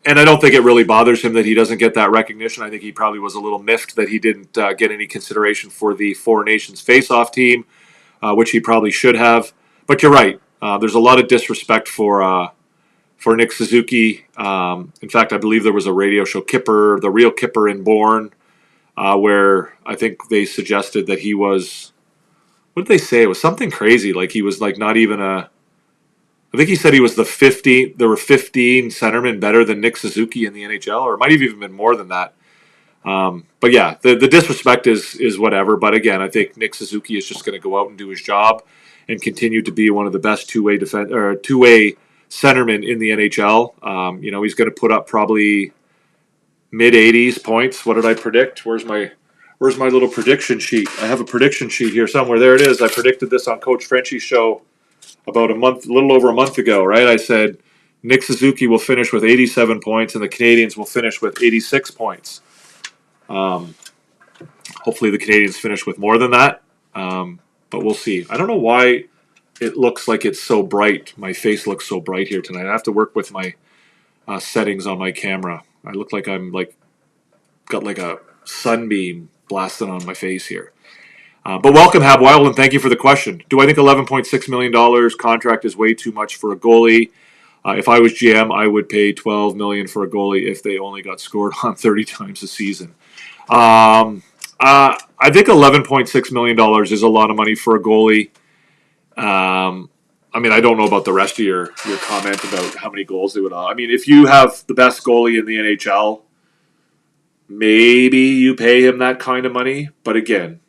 And I don't think it really bothers him that he doesn't get that recognition. I think he probably was a little miffed that he didn't get any consideration for the Four Nations face-off team, which he probably should have. But you're right. There's a lot of disrespect for Nick Suzuki. In fact, I believe there was a radio show, Kipper, the real Kipper in Bourne, where I think they suggested that he was. What did they say? It was something crazy. Like he was like not even a. I think he said he was the 15. There were 15 centermen better than Nick Suzuki in the NHL, or it might have even been more than that. But yeah, the disrespect is whatever. But again, I think Nick Suzuki is just going to go out and do his job and continue to be one of the best two-way centermen in the NHL. He's going to put up probably mid 80s points. What did I predict? Where's my little prediction sheet? I have a prediction sheet here somewhere. There it is. I predicted this on Coach Frenchie's show about a little over a month ago, right? I said Nick Suzuki will finish with 87 points and the Canadiens will finish with 86 points. Hopefully the Canadiens finish with more than that, but we'll see. I don't know why it looks like it's so bright. My face looks so bright here tonight. I have to work with my settings on my camera. I look like I'm got like a sunbeam blasting on my face here. But welcome, Hab Wild, and thank you for the question. Do I think $11.6 million contract is way too much for a goalie? If I was GM, I would pay $12 million for a goalie if they only got scored on 30 times a season. I think $11.6 million is a lot of money for a goalie. I don't know about the rest of your comment about how many goals they would have. I mean, if you have the best goalie in the NHL, maybe you pay him that kind of money. But again,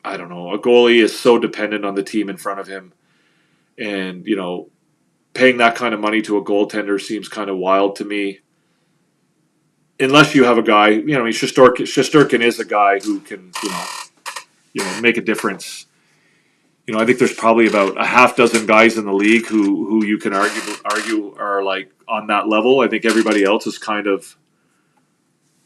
I don't know. A goalie is so dependent on the team in front of him. And, paying that kind of money to a goaltender seems kind of wild to me. Unless you have a guy, Shesterkin is a guy who can, make a difference. I think there's probably about a half dozen guys in the league who you can argue are like on that level. I think everybody else is kind of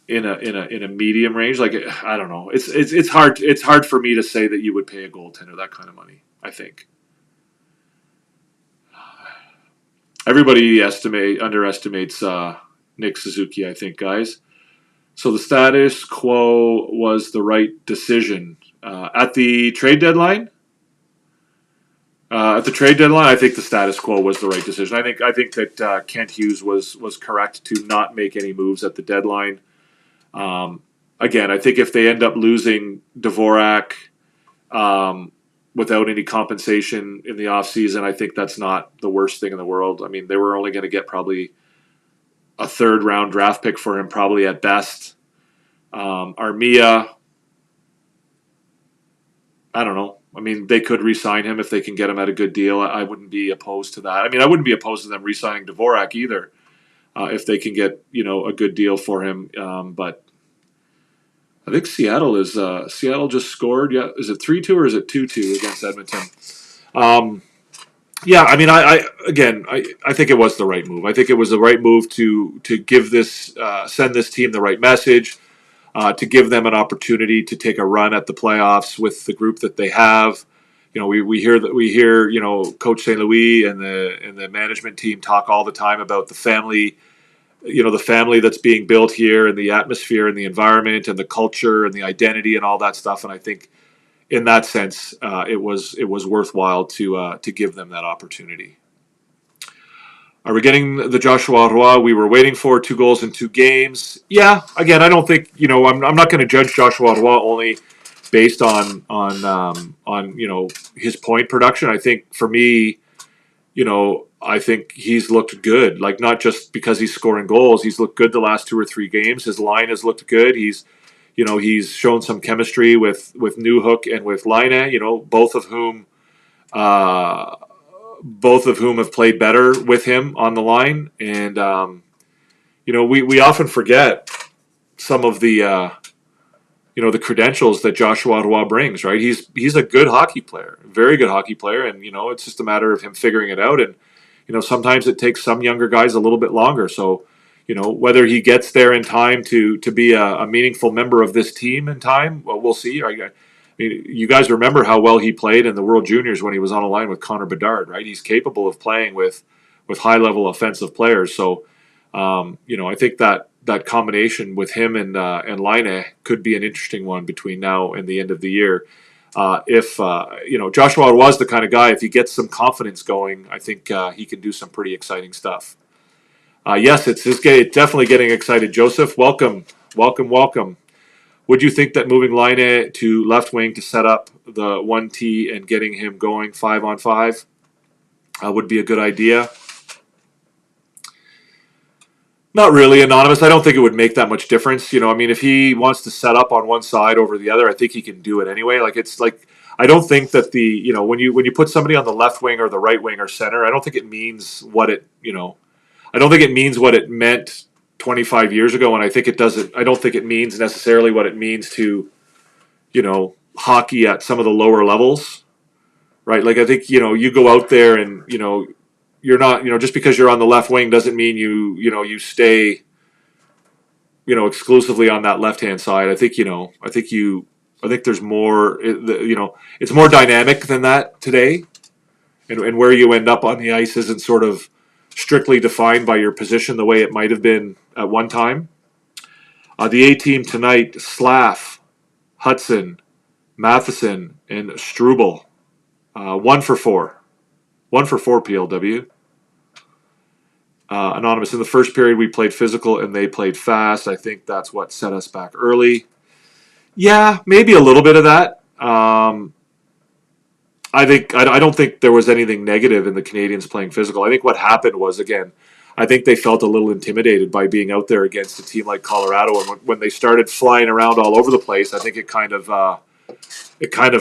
in a medium range. Like, I don't know. It's hard for me to say that you would pay a goaltender that kind of money. I think everybody underestimates Nick Suzuki, I think, guys. So the status quo was the right decision at the trade deadline. I think the status quo was the right decision. I think that Kent Hughes was correct to not make any moves at the deadline. Again, I think if they end up losing Dvorak without any compensation in the offseason, I think that's not the worst thing in the world. I mean, they were only going to get probably a third-round draft pick for him, probably at best. Armia, I don't know. I mean, they could re-sign him if they can get him at a good deal. I wouldn't be opposed to that. I mean, I wouldn't be opposed to them re-signing Dvorak either if they can get, a good deal for him. But I think Seattle just scored. Yeah, is it 3-2 or is it 2-2 against Edmonton? Yeah, I mean, I think it was the right move. I think it was the right move to give this send this team the right message, to give them an opportunity to take a run at the playoffs with the group that they have. We hear Coach St. Louis and the management team talk all the time about the family, the family that's being built here and the atmosphere and the environment and the culture and the identity and all that stuff. And I think, in that sense, it was worthwhile to give them that opportunity. Are we getting the Joshua Roy we were waiting for? 2 goals in 2 games. Yeah. Again, I don't think I'm not going to judge Joshua Roy only based on his point production. I think for me, I think he's looked good. Like, not just because he's scoring goals, he's looked good the last 2 or 3 games. His line has looked good. He's shown some chemistry with Newhook and with Laine, both of whom have played better with him on the line. And, we often forget some of the credentials that Joshua Roy brings, right? He's a good hockey player, very good hockey player. And, it's just a matter of him figuring it out. And, sometimes it takes some younger guys a little bit longer. So, whether he gets there in time to be a meaningful member of this team in time, well, we'll see. I mean, you guys remember how well he played in the World Juniors when he was on a line with Connor Bedard, right? He's capable of playing with high-level offensive players. So, I think that combination with him and Laine could be an interesting one between now and the end of the year. if Joshua was the kind of guy, if he gets some confidence going, I think he can do some pretty exciting stuff. Yes, it's definitely getting excited. Joseph, welcome. Would you think that moving Laine to left wing to set up the 1T and getting him going 5-on-5 would be a good idea? Not really, Anonymous. I don't think it would make that much difference. If he wants to set up on one side over the other, I think he can do it anyway. I don't think that when you put somebody on the left wing or the right wing or center, I don't think it means what it I don't think it means what it meant 25 years ago, and I don't think it means necessarily what it means to, hockey at some of the lower levels, right? I think, you go out there and, you're not, just because you're on the left wing doesn't mean you stay, exclusively on that left-hand side. I think there's more, it's more dynamic than that today, and where you end up on the ice isn't sort of strictly defined by your position the way it might have been at one time. The A team tonight: Slav, Hudson, Matheson, and Struble. 1 for 4. 1 for 4 PLW. Anonymous, in the first period we played physical and they played fast. I think that's what set us back early. Yeah, maybe a little bit of that. I don't think there was anything negative in the Canadiens playing physical. I think what happened was, again, I think they felt a little intimidated by being out there against a team like Colorado, and when they started flying around all over the place, I think it kind of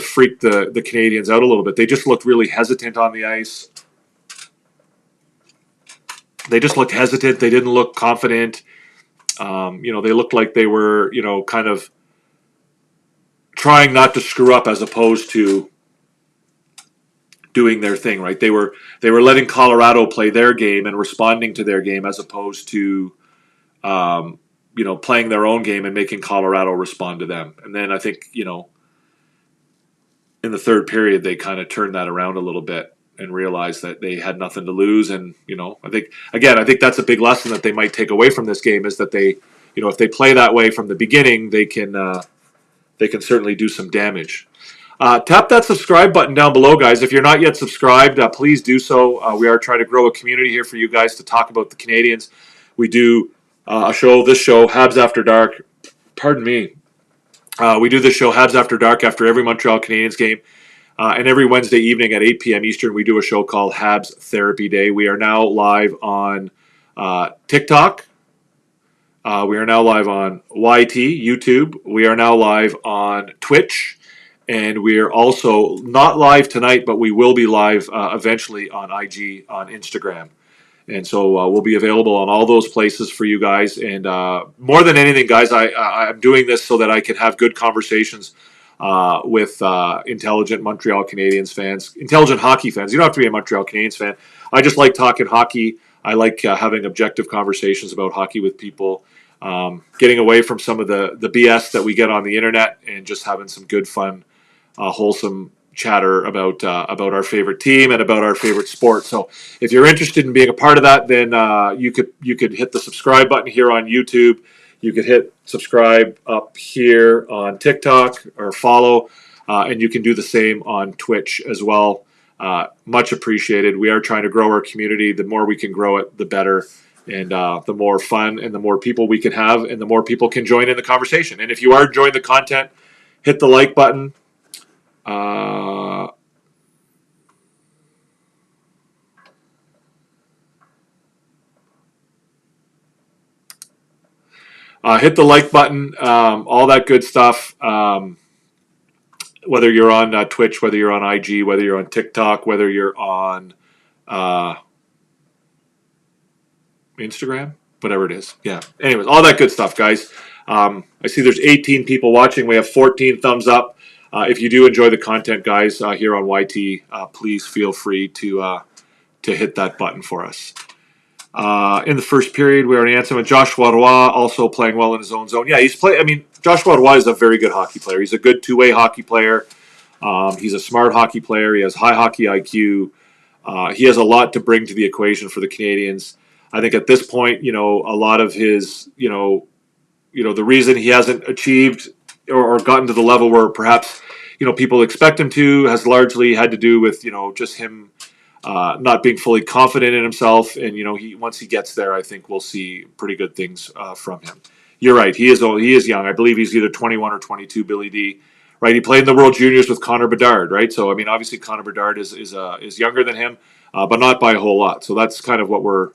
freaked the Canadiens out a little bit. They just looked really hesitant on the ice. They just looked hesitant. They didn't look confident. They looked like they were, kind of trying not to screw up as opposed to doing their thing, right? They were letting Colorado play their game and responding to their game as opposed to, playing their own game and making Colorado respond to them. And then I think, in the third period, they kind of turned that around a little bit and realized that they had nothing to lose. And, I think that's a big lesson that they might take away from this game is that they, if they play that way from the beginning, they can certainly do some damage. Tap that subscribe button down below, guys. If you're not yet subscribed, please do so. We are trying to grow a community here for you guys to talk about the Canadiens. We do this show, Habs After Dark. Pardon me. We do this show, Habs After Dark, after every Montreal Canadiens game. And every Wednesday evening at 8 p.m. Eastern, we do a show called Habs Therapy Day. We are now live on TikTok. We are now live on YT, YouTube. We are now live on Twitch. And we are also not live tonight, but we will be live eventually on IG, on Instagram. And so we'll be available on all those places for you guys. And more than anything, guys, I'm doing this so that I can have good conversations with intelligent Montreal Canadiens fans, intelligent hockey fans. You don't have to be a Montreal Canadiens fan. I just like talking hockey. I like having objective conversations about hockey with people, getting away from some of the BS that we get on the internet and just having some good, fun, wholesome chatter about our favorite team and about our favorite sport. So if you're interested in being a part of that, then you could hit the subscribe button here on YouTube. You could hit subscribe up here on TikTok or follow, and you can do the same on Twitch as well. Much appreciated. We are trying to grow our community. The more we can grow it, the better. And the more fun and the more people we can have and the more people can join in the conversation. And if you are enjoying the content, hit the like button. Hit the like button, all that good stuff. Whether you're on Twitch, whether you're on IG, whether you're on TikTok, whether you're on Instagram, whatever it is. Yeah. Anyways, all that good stuff, guys. I see there's 18 people watching. We have 14 thumbs up. If you do enjoy the content, guys, here on YT, please feel free to hit that button for us. In the first period, we already answered. Joshua Roy also playing well in his own zone. Yeah, Joshua Roy is a very good hockey player. He's a good two-way hockey player. He's a smart hockey player. He has high hockey IQ. He has a lot to bring to the equation for the Canadiens. I think at this point, a lot of his, the reason he hasn't achieved or gotten to the level where perhaps people expect him to, has largely had to do with, just him not being fully confident in himself. And, once he gets there, I think we'll see pretty good things from him. You're right. He is young. I believe he's either 21 or 22, Billy D. Right. He played in the World Juniors with Connor Bedard. Right. So, I mean, obviously Connor Bedard is younger than him, but not by a whole lot. So that's kind of what we're,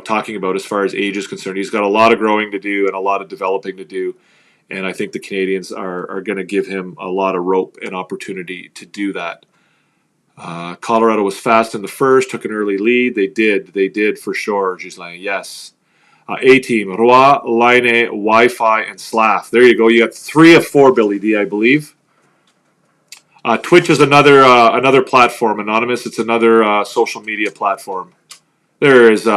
talking about as far as age is concerned. He's got a lot of growing to do and a lot of developing to do. And I think the Canadiens are going to give him a lot of rope and opportunity to do that. Colorado was fast in the first, took an early lead. They did for sure, Gislain. Yes. A-team, Roy, Laine, Wi-Fi, and Slav. There you go. You got 3 of 4, Billy D, I believe. Twitch is another platform, Anonymous. It's another social media platform. There is,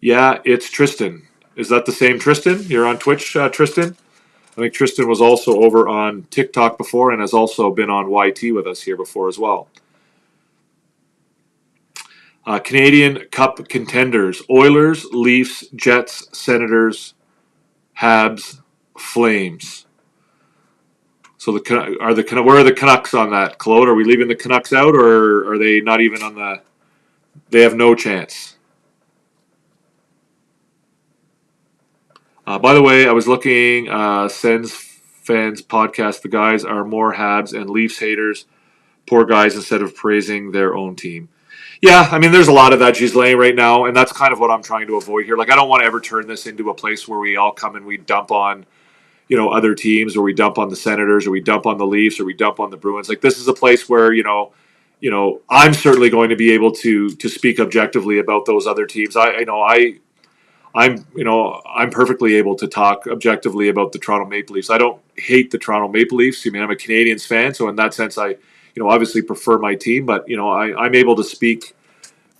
it's Tristan. Is that the same Tristan? You're on Twitch, Tristan? I think Tristan was also over on TikTok before and has also been on YT with us here before as well. Canadian Cup contenders: Oilers, Leafs, Jets, Senators, Habs, Flames. So where are the Canucks on that, Claude? Are we leaving the Canucks out, or are they not even on the? They have no chance. By the way, I was looking, Sens fans podcast. The guys are more Habs and Leafs haters. Poor guys, instead of praising their own team. Yeah, I mean, there's a lot of that, Gislain, right now, and that's kind of what I'm trying to avoid here. Like, I don't want to ever turn this into a place where we all come and we dump on, other teams, or we dump on the Senators, or we dump on the Leafs, or we dump on the Bruins. Like, this is a place where, I'm certainly going to be able to speak objectively about those other teams. I'm perfectly able to talk objectively about the Toronto Maple Leafs. I don't hate the Toronto Maple Leafs. I mean, I'm a Canadiens fan, so in that sense, I obviously prefer my team, but I'm able to speak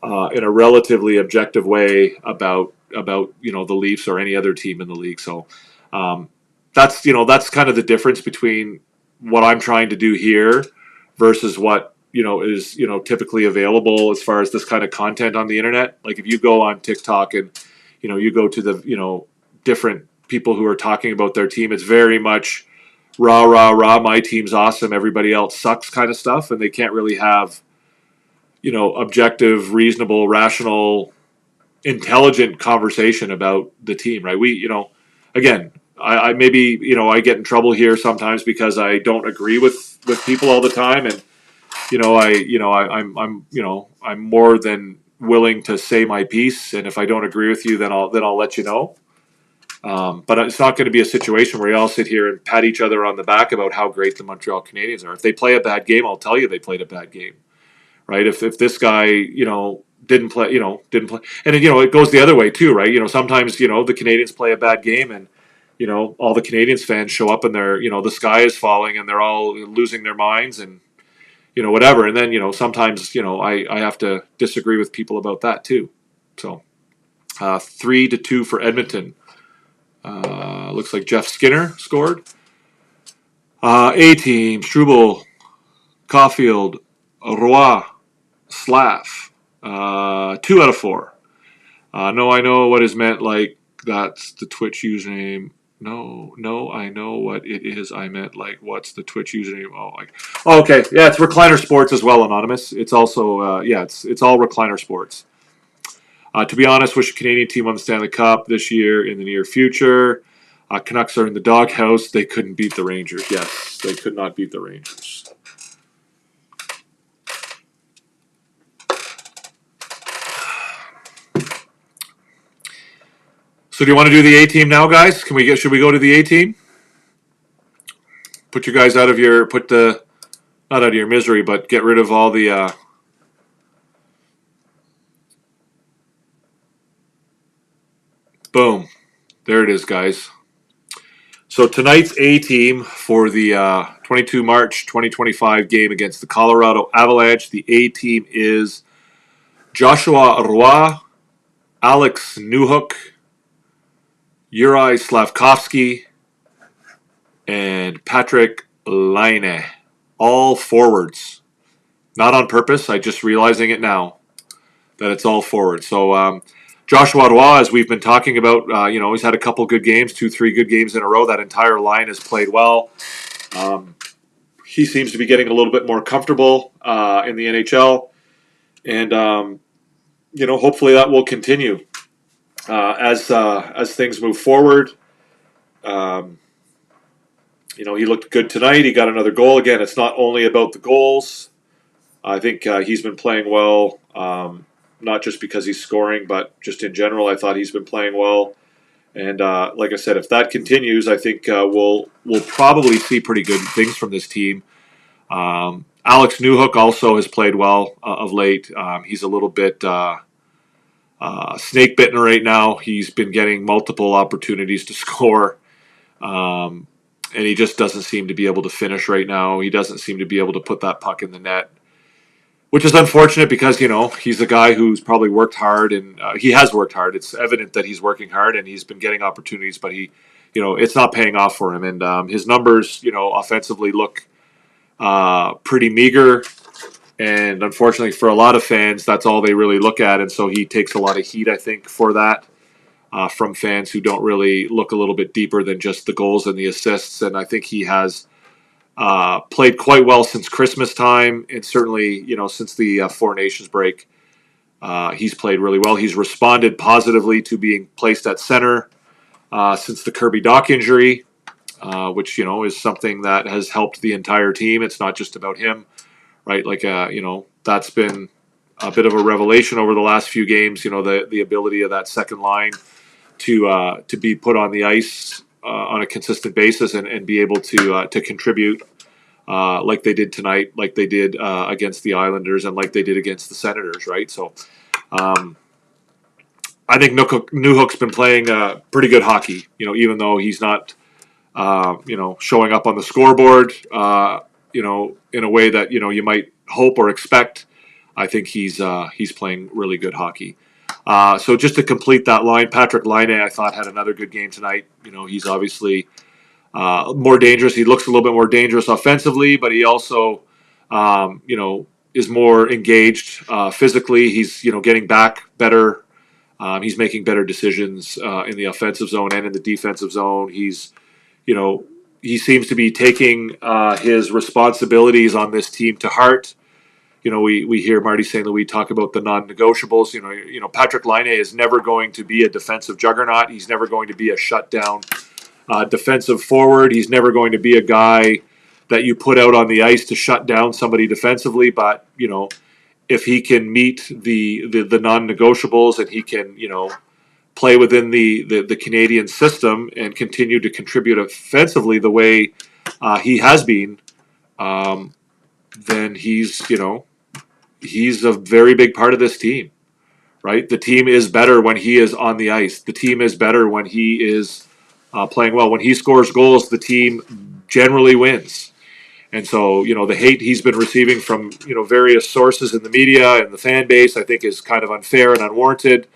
in a relatively objective way about the Leafs or any other team in the league. So that's kind of the difference between what I'm trying to do here versus what is typically available as far as this kind of content on the internet. Like if you go on TikTok and you go to the different people who are talking about their team, it's very much rah, rah, rah, my team's awesome, everybody else sucks kind of stuff. And they can't really have, objective, reasonable, rational, intelligent conversation about the team, right? Again, I maybe, I get in trouble here sometimes because I don't agree with people all the time. And, I'm more than willing to say my piece. And if I don't agree with you, then I'll let you know. But it's not going to be a situation where we all sit here and pat each other on the back about how great the Montreal Canadiens are. If they play a bad game, I'll tell you they played a bad game, right? If this guy, didn't play, and it goes the other way too, right? Sometimes, the Canadiens play a bad game and, all the Canadiens fans show up and they're, the sky is falling and they're all losing their minds and, whatever. And then, sometimes, I have to disagree with people about that too. So 3-2 for Edmonton. Looks like Jeff Skinner scored. A-team, Struble, Caulfield, Roy, Slav. 2 out of 4. No, I know what is meant like. That's the Twitch username. No, I know what it is. I meant like, what's the Twitch username? Okay. Yeah, it's Recliner Sports as well, Anonymous. It's also, it's all Recliner Sports. To be honest, wish a Canadian team won the Stanley Cup this year in the near future. Canucks are in the doghouse. They couldn't beat the Rangers. Yes, they could not beat the Rangers. So do you want to do the A-team now, guys? Should we go to the A-team? Put you guys not out of your misery, but get rid of all the boom. There it is, guys. So tonight's A-team for the 22 March 2025 game against the Colorado Avalanche. The A-team is Joshua Roy, Alex Newhook, Yuri Slavkovsky, and Patrick Laine. All forwards. Not on purpose. I'm just realizing it now that it's all forwards. So Joshua Roy, as we've been talking about, he's had a couple good games, 2-3 good games in a row. That entire line has played well. he seems to be getting a little bit more comfortable in the NHL, and hopefully that will continue as things move forward. He looked good tonight. He got another goal. Again, it's not only about the goals. I think he's been playing well, not just because he's scoring, but just in general. I thought he's been playing well. And like I said, if that continues, I think we'll probably see pretty good things from this team. Alex Newhook also has played well of late. He's a little bit snake bitten right now. He's been getting multiple opportunities to score. And he just doesn't seem to be able to finish right now. He doesn't seem to be able to put that puck in the net, which is unfortunate because, he's a guy who's probably worked hard, and he has worked hard. It's evident that he's working hard, and he's been getting opportunities, but it's not paying off for him. And his numbers, offensively look pretty meager. And unfortunately for a lot of fans, that's all they really look at. And so he takes a lot of heat, I think, for that. From fans who don't really look a little bit deeper than just the goals and the assists. And I think he has played quite well since Christmas time, and certainly, since the Four Nations break, he's played really well. He's responded positively to being placed at center since the Kirby Doc injury, which, is something that has helped the entire team. It's not just about him, right? Like, that's been a bit of a revelation over the last few games, the ability of that second line to be put on the ice on a consistent basis and be able to contribute like they did tonight, like they did against the Islanders, and like they did against the Senators, right? So I think Newhook's been playing pretty good hockey, even though he's not, showing up on the scoreboard, in a way that, you might hope or expect. I think he's playing really good hockey. So just to complete that line, Patrick Laine, I thought, had another good game tonight. He's obviously more dangerous. He looks a little bit more dangerous offensively, but he also, is more engaged physically. He's, getting back better. He's making better decisions in the offensive zone and in the defensive zone. He's, he seems to be taking his responsibilities on this team to heart. We hear Marty St. Louis talk about the non-negotiables. Patrick Laine is never going to be a defensive juggernaut. He's never going to be a shutdown defensive forward. He's never going to be a guy that you put out on the ice to shut down somebody defensively. But, if he can meet the non-negotiables and he can, play within the Canadian system and continue to contribute offensively the way he has been, then he's a very big part of this team, right? The team is better when he is on the ice. The team is better when he is playing well. When he scores goals, the team generally wins. And so, the hate he's been receiving from, various sources in the media and the fan base, I think, is kind of unfair and unwarranted.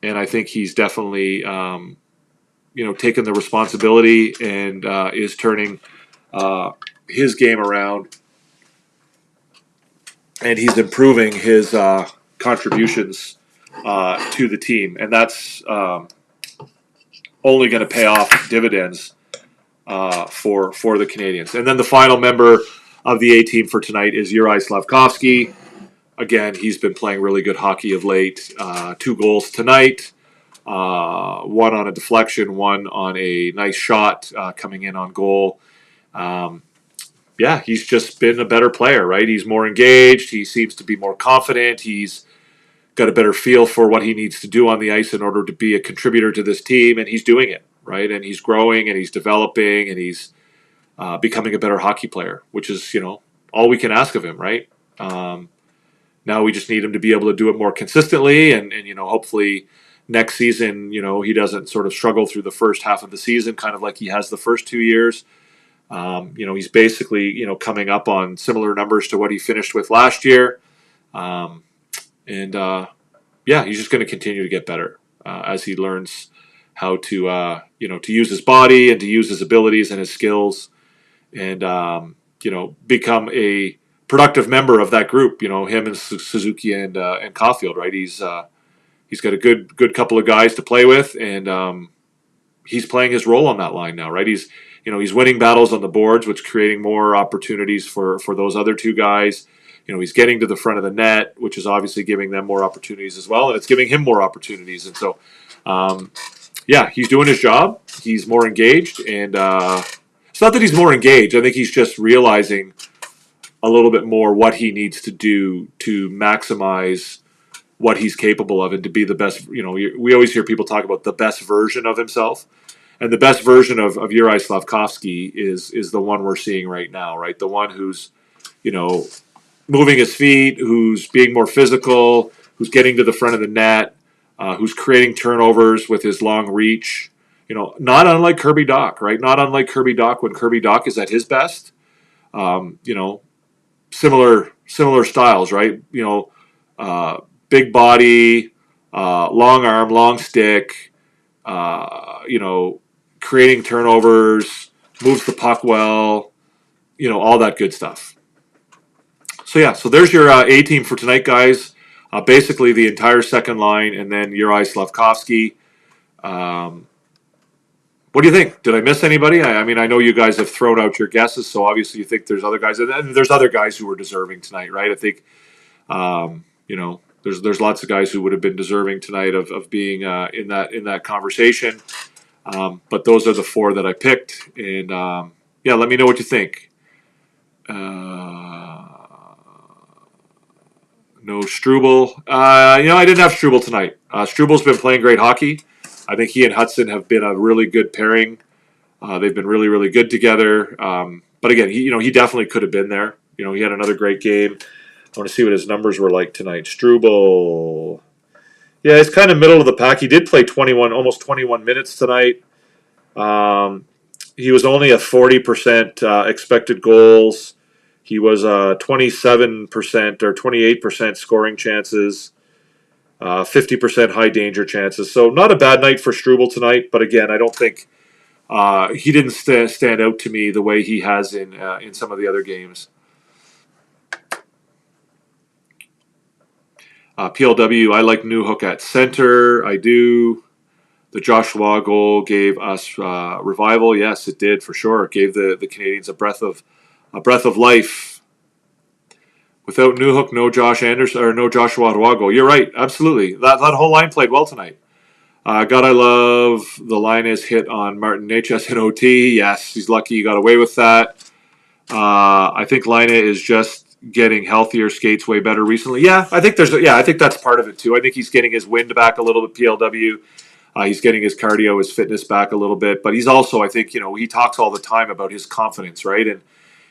And I think he's definitely, taken the responsibility and is turning his game around. And he's improving his contributions to the team. And that's only going to pay off dividends for the Canadiens. And then the final member of the A team for tonight is Juraj Slafkovsky. Again, he's been playing really good hockey of late. 2 goals tonight, one on a deflection, one on a nice shot coming in on goal. He's just been a better player, right? He's more engaged. He seems to be more confident. He's got a better feel for what he needs to do on the ice in order to be a contributor to this team, and he's doing it, right? And he's growing, and he's developing, and he's becoming a better hockey player, which is, all we can ask of him, right? Now we just need him to be able to do it more consistently, and hopefully next season, he doesn't sort of struggle through the first half of the season, kind of like he has the first 2 years. He's basically, coming up on similar numbers to what he finished with last year. He's just going to continue to get better as he learns how to use his body and to use his abilities and his skills and, become a productive member of that group, him and Suzuki and Caulfield, right? He's got a good couple of guys to play with, and he's playing his role on that line now, right? he's winning battles on the boards, which creating more opportunities for those other two guys. He's getting to the front of the net, which is obviously giving them more opportunities as well, and it's giving him more opportunities. And so, yeah, he's doing his job. He's more engaged, and it's not that he's more engaged. I think he's just realizing a little bit more what he needs to do to maximize what he's capable of and to be the best. We always hear people talk about the best version of himself. And the best version of Juraj Slafkovsky is the one we're seeing right now, right? The one who's, moving his feet, who's being more physical, who's getting to the front of the net, who's creating turnovers with his long reach. Not unlike Kirby Dach, right? Not unlike Kirby Dach when Kirby Dach is at his best. Similar styles, right? Big body, long arm, long stick. Creating turnovers, moves the puck well, all that good stuff. So there's your A team for tonight, guys. Basically the entire second line, and then Juraj Slafkovsky. What do you think? Did I miss anybody? I mean, I know you guys have thrown out your guesses, so obviously you think there's other guys, and there's other guys who were deserving tonight, right? I think, there's lots of guys who would have been deserving tonight of being in that conversation. But those are the four that I picked, and let me know what you think. No Struble. I didn't have Struble tonight. Struble's been playing great hockey. I think he and Hudson have been a really good pairing. They've been really, really good together. But again, he definitely could have been there. He had another great game. I want to see what his numbers were like tonight. Struble. Yeah, it's kind of middle of the pack. He did play almost 21 minutes tonight. He was only at 40% expected goals. He was 27% or 28% scoring chances, 50% high danger chances. So not a bad night for Struble tonight. But again, I don't think he didn't stand out to me the way he has in some of the other games. PLW, I like Newhook at center. I do. The Joshua goal gave us revival. Yes, it did for sure. It gave the Canadiens a breath of life. Without Newhook, no Josh Anderson or no Joshua Roago. You're right, absolutely. That whole line played well tonight. God, I love the Linus hit on Martin Necas in OT. Yes, he's lucky he got away with that. I think Line is just getting healthier, skates way better recently. Yeah, I think I think that's part of it too. I think he's getting his wind back a little bit. PLW. He's getting his cardio, his fitness back a little bit, but he's also, I think, he talks all the time about his confidence, right? And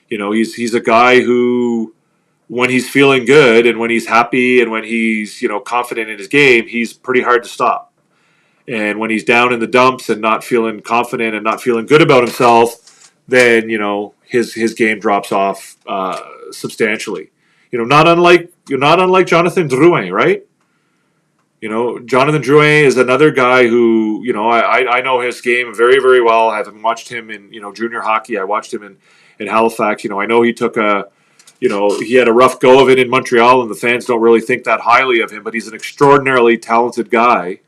he's a guy who, when he's feeling good and when he's happy and when he's confident in his game, he's pretty hard to stop. And when he's down in the dumps and not feeling confident and not feeling good about himself, then his game drops off substantially. Not unlike Jonathan Drouin, right? Jonathan Drouin is another guy who, I know his game very, very well. I haven't watched him in, junior hockey. I watched him in Halifax. I know he took he had a rough go of it in Montreal, and the fans don't really think that highly of him, but he's an extraordinarily talented guy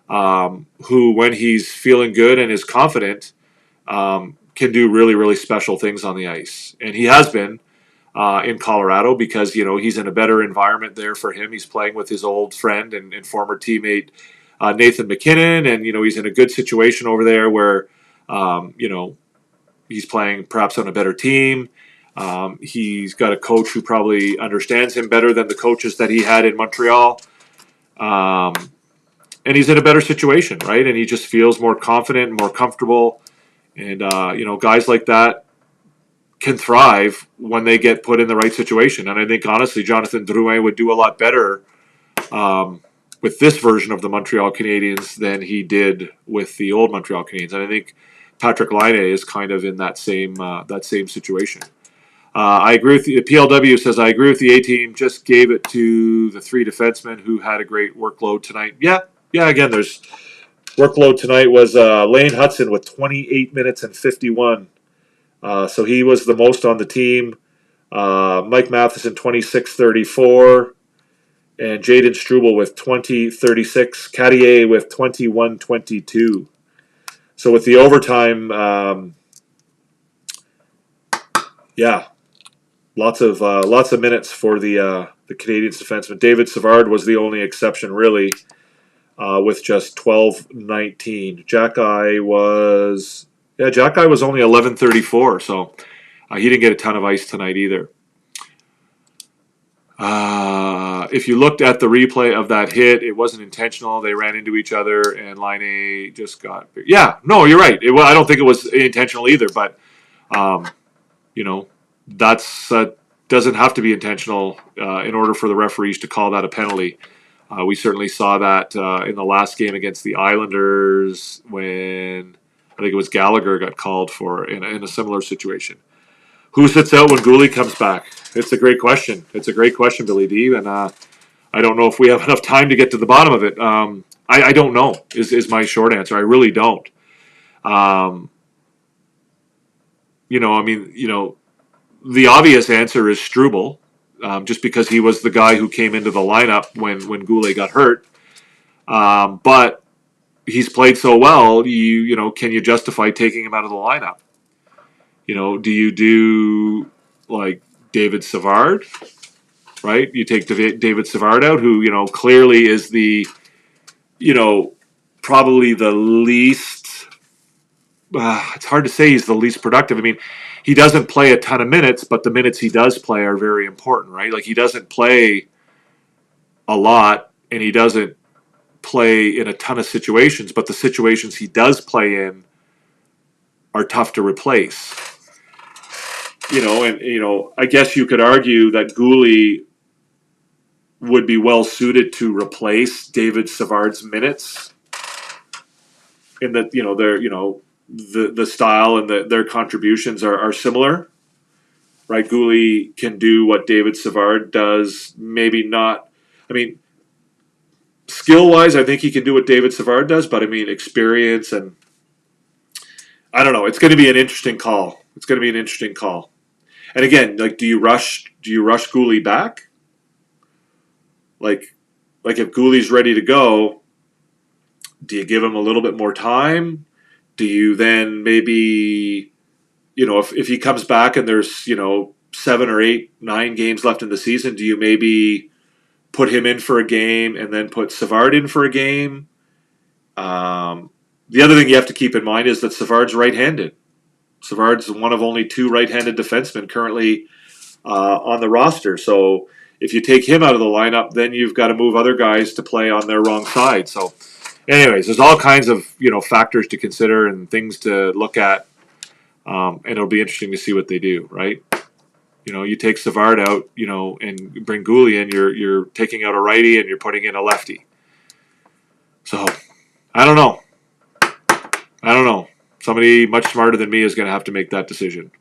who, when he's feeling good and is confident, can do really, really special things on the ice. And he has been in Colorado because, he's in a better environment there for him. He's playing with his old friend and former teammate, Nathan McKinnon. And, he's in a good situation over there where, he's playing perhaps on a better team. He's got a coach who probably understands him better than the coaches that he had in Montreal. And he's in a better situation, right? And he just feels more confident and more comfortable. And, guys like that can thrive when they get put in the right situation. And I think, honestly, Jonathan Drouin would do a lot better with this version of the Montreal Canadiens than he did with the old Montreal Canadiens. And I think Patrick Laine is kind of in that same situation. I agree with the PLW says, I agree with the A-team. Just gave it to the three defensemen who had a great workload tonight. Yeah, again, there's workload tonight was Lane Hudson with 28 minutes and 51. So he was the most on the team. Mike Matheson, 26-34. And Jaden Struble with 20-36. Cartier with 21-22. So with the overtime, Yeah, lots of minutes for the Canadiens defenseman. David Savard was the only exception, really, with just 12:19. Jack Eye was only 11:34, so he didn't get a ton of ice tonight either. If you looked at the replay of that hit, it wasn't intentional. They ran into each other, and Line A just got. Yeah, no, you're right. I don't think it was intentional either, but that's doesn't have to be intentional in order for the referees to call that a penalty. We certainly saw that in the last game against the Islanders when I think it was Gallagher got called for in a similar situation. Who sits out when Gooley comes back? It's a great question. It's a great question, Billy D. And I don't know if we have enough time to get to the bottom of it. I don't know is my short answer. I really don't. The obvious answer is Struble, just because he was the guy who came into the lineup when Goulet got hurt. But he's played so well, can you justify taking him out of the lineup? Do you do like David Savard, right? You take David Savard out, who, clearly is the, probably the least, it's hard to say he's the least productive. I mean, he doesn't play a ton of minutes, but the minutes he does play are very important, right? Like, he doesn't play a lot, and he doesn't play in a ton of situations, but the situations he does play in are tough to replace. I guess you could argue that Gooley would be well suited to replace David Savard's minutes in that, the style and their contributions are similar, right? Gooley can do what David Savard does, maybe not. I mean, skill-wise, I think he can do what David Savard does, but I mean, experience and I don't know. It's going to be an interesting call. And again, like, do you rush Gooley back? Like if Gooley's ready to go, do you give him a little bit more time? Do you then maybe, if he comes back and there's, 7 or 8, 9 games left in the season, do you maybe put him in for a game and then put Savard in for a game? The other thing you have to keep in mind is that Savard's right-handed. Savard's one of only 2 right-handed defensemen currently on the roster. So if you take him out of the lineup, then you've got to move other guys to play on their wrong side. So anyways, there's all kinds of, factors to consider and things to look at. And it'll be interesting to see what they do, right? You take Savard out, and bring Gooley in, you're taking out a righty and you're putting in a lefty. So I don't know. Somebody much smarter than me is going to have to make that decision.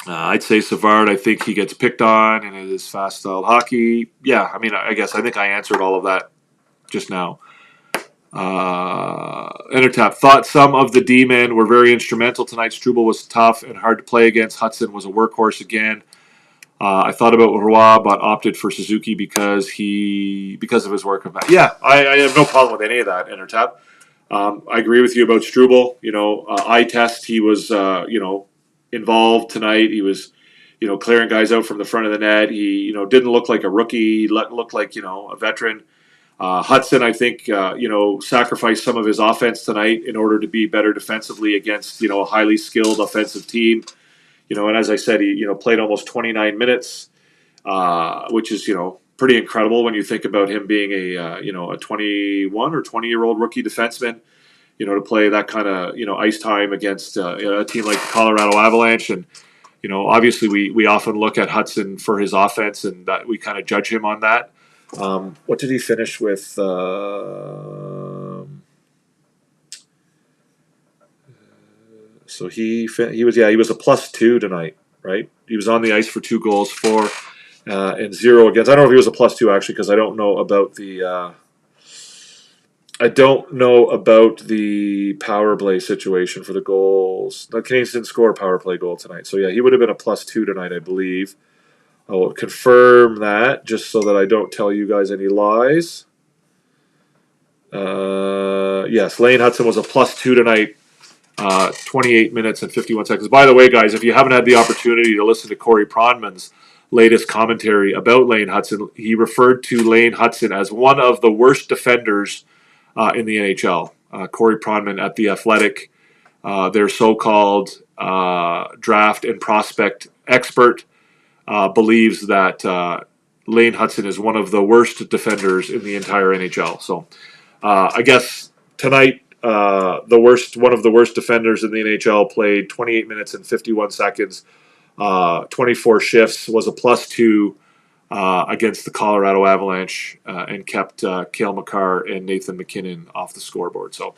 I'd say Savard, I think he gets picked on in his fast-style hockey. Yeah, I mean, I think I answered all of that just now. Entertap thought some of the D-men were very instrumental tonight. Struble was tough and hard to play against. Hudson was a workhorse again. I thought about Roy, but opted for Suzuki because of his work. Yeah, I have no problem with any of that, Entertap. I agree with you about Struble. Eye test, he was, involved tonight. He was, clearing guys out from the front of the net. He, didn't look like a rookie. He looked like, a veteran. Hudson, I think, sacrificed some of his offense tonight in order to be better defensively against, a highly skilled offensive team. And as I said, he, played almost 29 minutes, which is, pretty incredible when you think about him being a 21 or 20-year-old rookie defenseman, to play that kind of, ice time against a team like the Colorado Avalanche. And, obviously we often look at Hudson for his offense and that we kind of judge him on that. What did he finish with? So he was a +2 tonight, right? He was on the ice for 2 goals, 4 and 0 against. I don't know if he was a +2 actually, because I don't know about the power play situation for the goals. The Canadiens didn't score a power play goal tonight, so yeah, he would have been a +2 tonight, I believe. I will confirm that just so that I don't tell you guys any lies. Yes, Lane Hudson was a +2 tonight 28 minutes and 51 seconds. By the way, guys, if you haven't had the opportunity to listen to Corey Pronman's latest commentary about Lane Hutson, he referred to Lane Hutson as one of the worst defenders in the NHL. Corey Pronman at The Athletic, their so-called draft and prospect expert, believes that Lane Hutson is one of the worst defenders in the entire NHL. So I guess tonight, one of the worst defenders in the NHL played 28 minutes and 51 seconds, 24 shifts, was a +2 against the Colorado Avalanche, and kept Cale Makar and Nathan MacKinnon off the scoreboard. So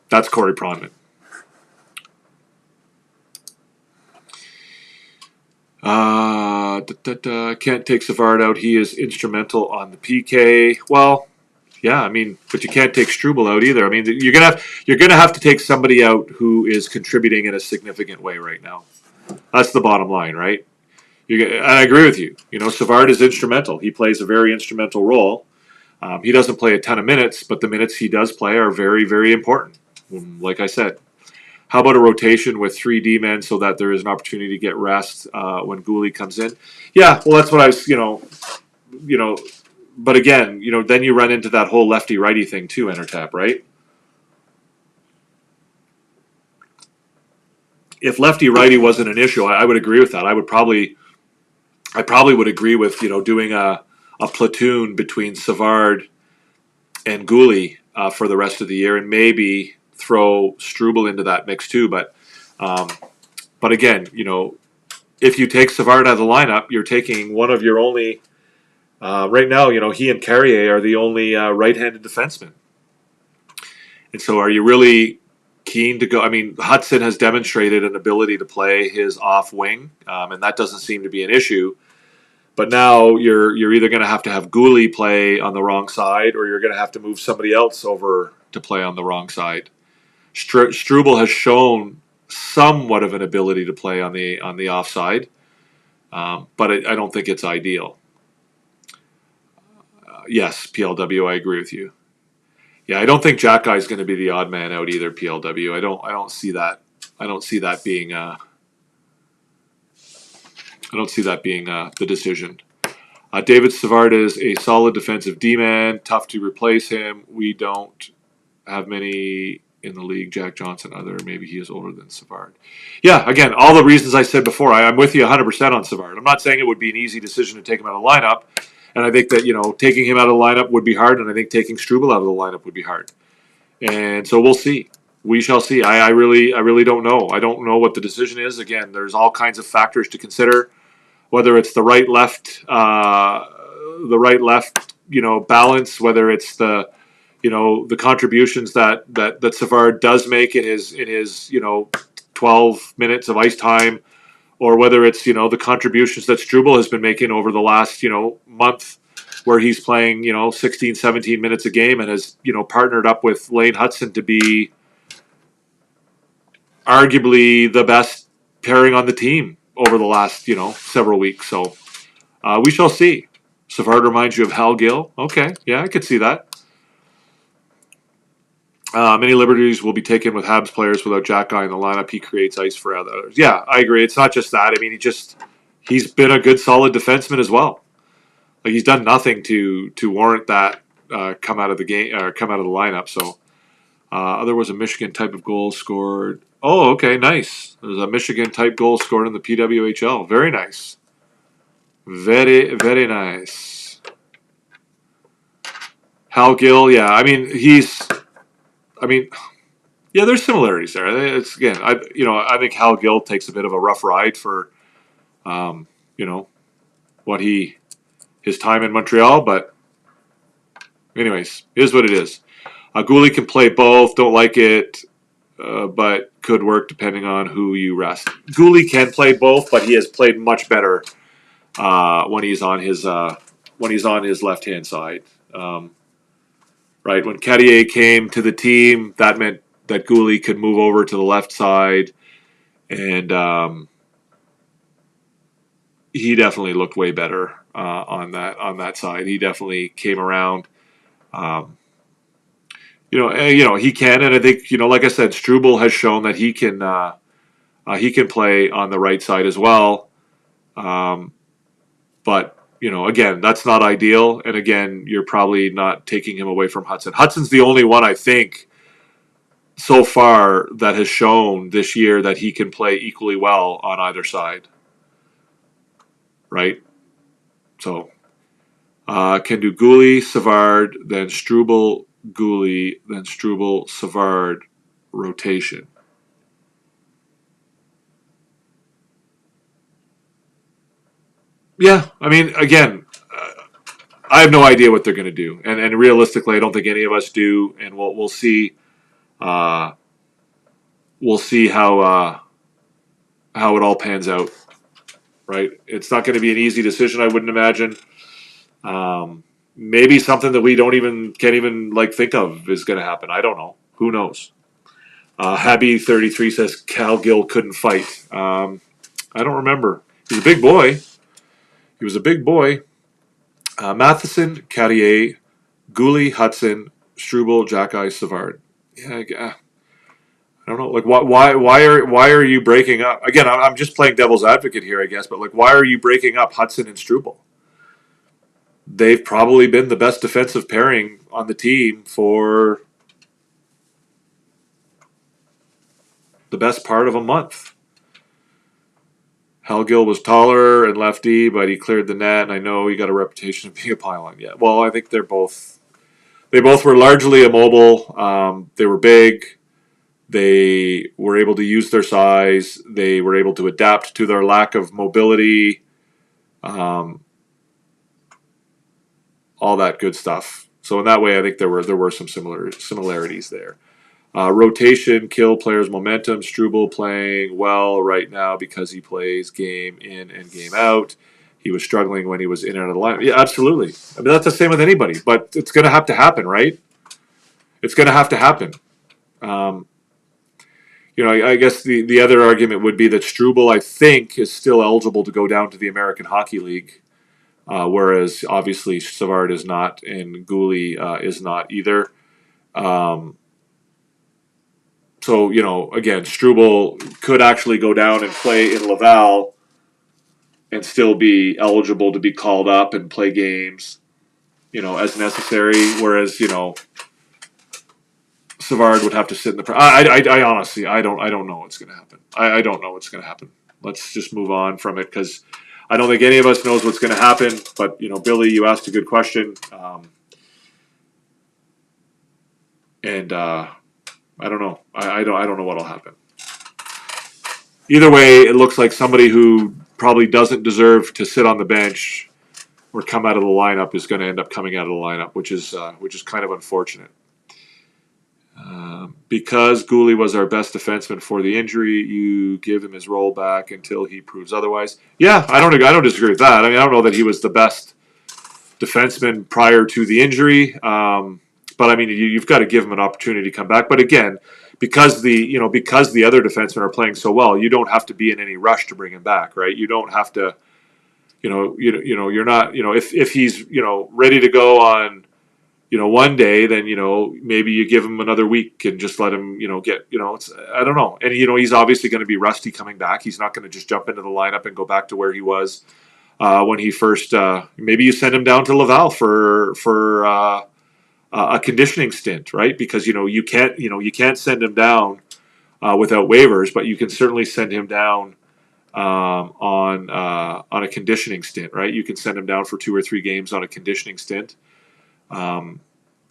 that's Corey Pronman. Can't take Savard out. He is instrumental on the PK. Well, yeah, I mean, but you can't take Struble out either. I mean, you're gonna have to take somebody out who is contributing in a significant way right now. That's the bottom line, right? I agree with you. You know, Savard is instrumental. He plays a very instrumental role. He doesn't play a ton of minutes, but the minutes he does play are very, very important. Like I said, how about a rotation with 3 D-men so that there is an opportunity to get rest when Gouli comes in? Yeah, well, that's what I was, but again, then you run into that whole lefty-righty thing too, Entertap, right? If lefty-righty wasn't an issue, I would agree with that. I probably would agree with, doing a platoon between Savard and Gouli for the rest of the year, and maybe throw Struble into that mix too. But again, if you take Savard out of the lineup, you're taking one of your only. Right now, he and Carrier are the only right-handed defensemen, and so are you really keen to go? I mean, Hutson has demonstrated an ability to play his off wing, and that doesn't seem to be an issue. But now you're either going to have Gouli play on the wrong side, or you're going to have to move somebody else over to play on the wrong side. Struble has shown somewhat of an ability to play on the offside, but I don't think it's ideal. Yes, PLW, I agree with you. Yeah, I don't think Jack Guy is going to be the odd man out either. PLW, I don't see that. I don't see that being the decision. David Savard is a solid defensive D-man, tough to replace him. We don't have many in the league. Jack Johnson, maybe he is older than Savard. Yeah, again, all the reasons I said before, I'm with you 100% on Savard. I'm not saying it would be an easy decision to take him out of the lineup, and I think that taking him out of the lineup would be hard, and I think taking Struble out of the lineup would be hard. And so we'll see. We shall see. I really don't know. I don't know what the decision is. Again, there's all kinds of factors to consider. Whether it's the right-left, balance, whether it's the contributions that Savard does make in his 12 minutes of ice time, or whether it's the contributions that Struble has been making over the last month, where he's playing 16, 17 minutes a game and has partnered up with Lane Hutson to be arguably the best pairing on the team over the last, several weeks. So we shall see. Savard reminds you of Hal Gill. Okay, yeah, I could see that. Many liberties will be taken with Habs players without Jack Guy in the lineup. He creates ice for others. Yeah, I agree. It's not just that. I mean, he's been a good, solid defenseman as well. Like, he's done nothing to warrant that come out of the game or come out of the lineup. So there was a Michigan type of goal scored. Oh, okay, nice. There's a Michigan type goal scored in the PWHL. Very nice. Very, very nice. Hal Gill, yeah. I mean, yeah, there's similarities there. It's again, I think Hal Gill takes a bit of a rough ride for, his time in Montreal. But anyways, it is what it is. Gouli can play both. Don't like it, but could work depending on who you rest. Gouli can play both, but he has played much better when he's on his left hand side. Right, when Carrier came to the team, that meant that Gouli could move over to the left side, and he definitely looked way better on that side. He definitely came around. He can, and I think like I said, Struble has shown that he can play on the right side as well. But again, that's not ideal, and again, you're probably not taking him away from Hudson. Hudson's the only one I think so far that has shown this year that he can play equally well on either side, right? So can do Goulet, Savard, then Struble, Goulet, then Struble, Savard, rotation. Yeah, I mean, again, I have no idea what they're going to do, and realistically, I don't think any of us do, and we'll see. We'll see how it all pans out. Right? It's not going to be an easy decision, I wouldn't imagine. Maybe something that we can't even think of is going to happen. I don't know. Who knows? Happy 33 says Cal Gill couldn't fight. I don't remember. He's a big boy. He was a big boy. Matheson, Carrier, Goulet, Hudson, Struble, Jackeye, Savard. Yeah, I don't know. Why are you breaking up? Again, I'm just playing devil's advocate here, I guess. But why are you breaking up Hudson and Struble? They've probably been the best defensive pairing on the team for the best part of a month. Halgill was taller and lefty, but he cleared the net, and I know he got a reputation of being a pylon. Yeah, well, I think they both were largely immobile. They were big. They were able to use their size. They were able to adapt to their lack of mobility. All that good stuff. So in that way, I think there were some similarities there. Rotation, kill players' momentum. Struble playing well right now because he plays game in and game out. He was struggling when he was in and out of the lineup. Yeah, absolutely. I mean, that's the same with anybody, but it's going to have to happen, right? It's going to have to happen. I guess the other argument would be that Struble, I think, is still eligible to go down to the American Hockey League, whereas obviously Savard is not, and Goulet is not either. So, again, Struble could actually go down and play in Laval and still be eligible to be called up and play games, as necessary, whereas, Savard would have to sit in the. I honestly, I don't know what's going to happen. I don't know what's going to happen. Let's just move on from it because I don't think any of us knows what's going to happen. But Billy, you asked a good question, and I don't know. I don't know what'll happen. Either way, it looks like somebody who probably doesn't deserve to sit on the bench or come out of the lineup is going to end up coming out of the lineup, which is kind of unfortunate. Because Goulet was our best defenseman for the injury, you give him his role back until he proves otherwise. Yeah, I don't disagree with that. I mean, I don't know that he was the best defenseman prior to the injury, but I mean, you've got to give him an opportunity to come back. But again, because the other defensemen are playing so well, you don't have to be in any rush to bring him back, right? You don't have to, you're not, if he's ready to go on. One day, then, maybe you give him another week and just let him, get, I don't know. And, he's obviously going to be rusty coming back. He's not going to just jump into the lineup and go back to where he was when he first, maybe you send him down to Laval for a conditioning stint, right? Because, you can't send him down without waivers, but you can certainly send him down on a conditioning stint, right? You can send him down for 2 or 3 games on a conditioning stint.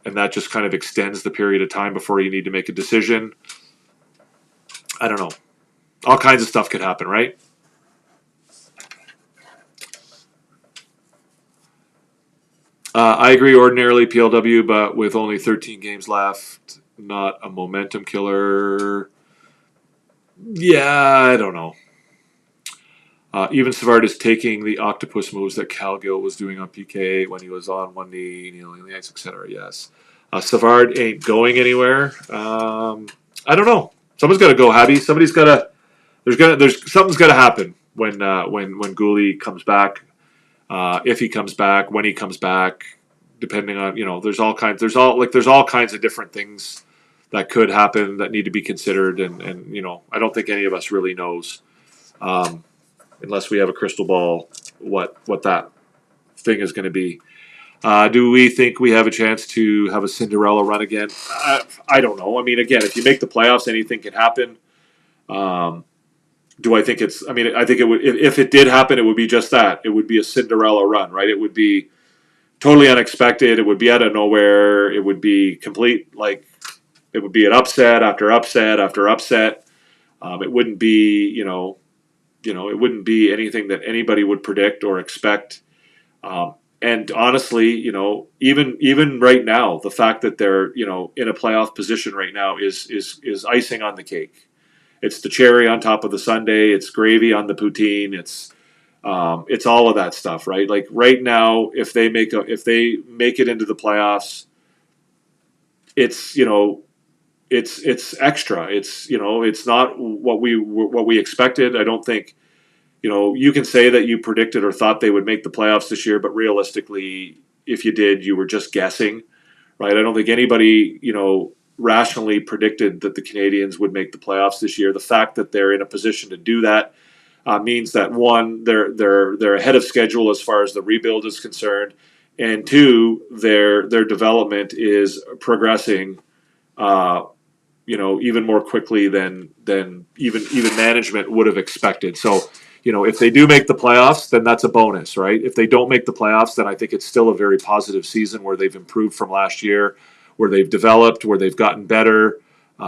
And that just kind of extends the period of time before you need to make a decision. I don't know. All kinds of stuff could happen, right? I agree ordinarily PLW, but with only 13 games left, not a momentum killer. Yeah, I don't know. Even Savard is taking the octopus moves that Calgill was doing on PK when he was on one knee, kneeling the ice, etc. Yes, Savard ain't going anywhere. I don't know. Someone's got to go, Habby. Somebody's got to. Something's got to happen when Goulet comes back. If he comes back, when he comes back, depending on, there's all kinds of different things that could happen that need to be considered, and I don't think any of us really knows, unless we have a crystal ball, what that thing is going to be. Do we think we have a chance to have a Cinderella run again? I don't know. I mean, again, if you make the playoffs, anything can happen. Do I think it's? I mean, I think it would. If it did happen, it would be just that. It would be a Cinderella run, right? It would be totally unexpected. It would be out of nowhere. It would be complete, it would be an upset after upset after upset. It wouldn't be, it wouldn't be anything that anybody would predict or expect. And honestly, even right now, the fact that they're, in a playoff position right now is icing on the cake. It's the cherry on top of the sundae. It's gravy on the poutine. It's all of that stuff, right? Like right now, if they make it into the playoffs, it's it's extra. It's not what we expected. I don't think, you can say that you predicted or thought they would make the playoffs this year, but realistically, if you did, you were just guessing, right? I don't think anybody, rationally predicted that the Canadiens would make the playoffs this year. The fact that they're in a position to do that means that, one, they're ahead of schedule as far as the rebuild is concerned, and two, their development is progressing, even more quickly than even management would have expected. So, if they do make the playoffs, then that's a bonus, right? If they don't make the playoffs, then I think it's still a very positive season where they've improved from last year, where they've developed, where they've gotten better.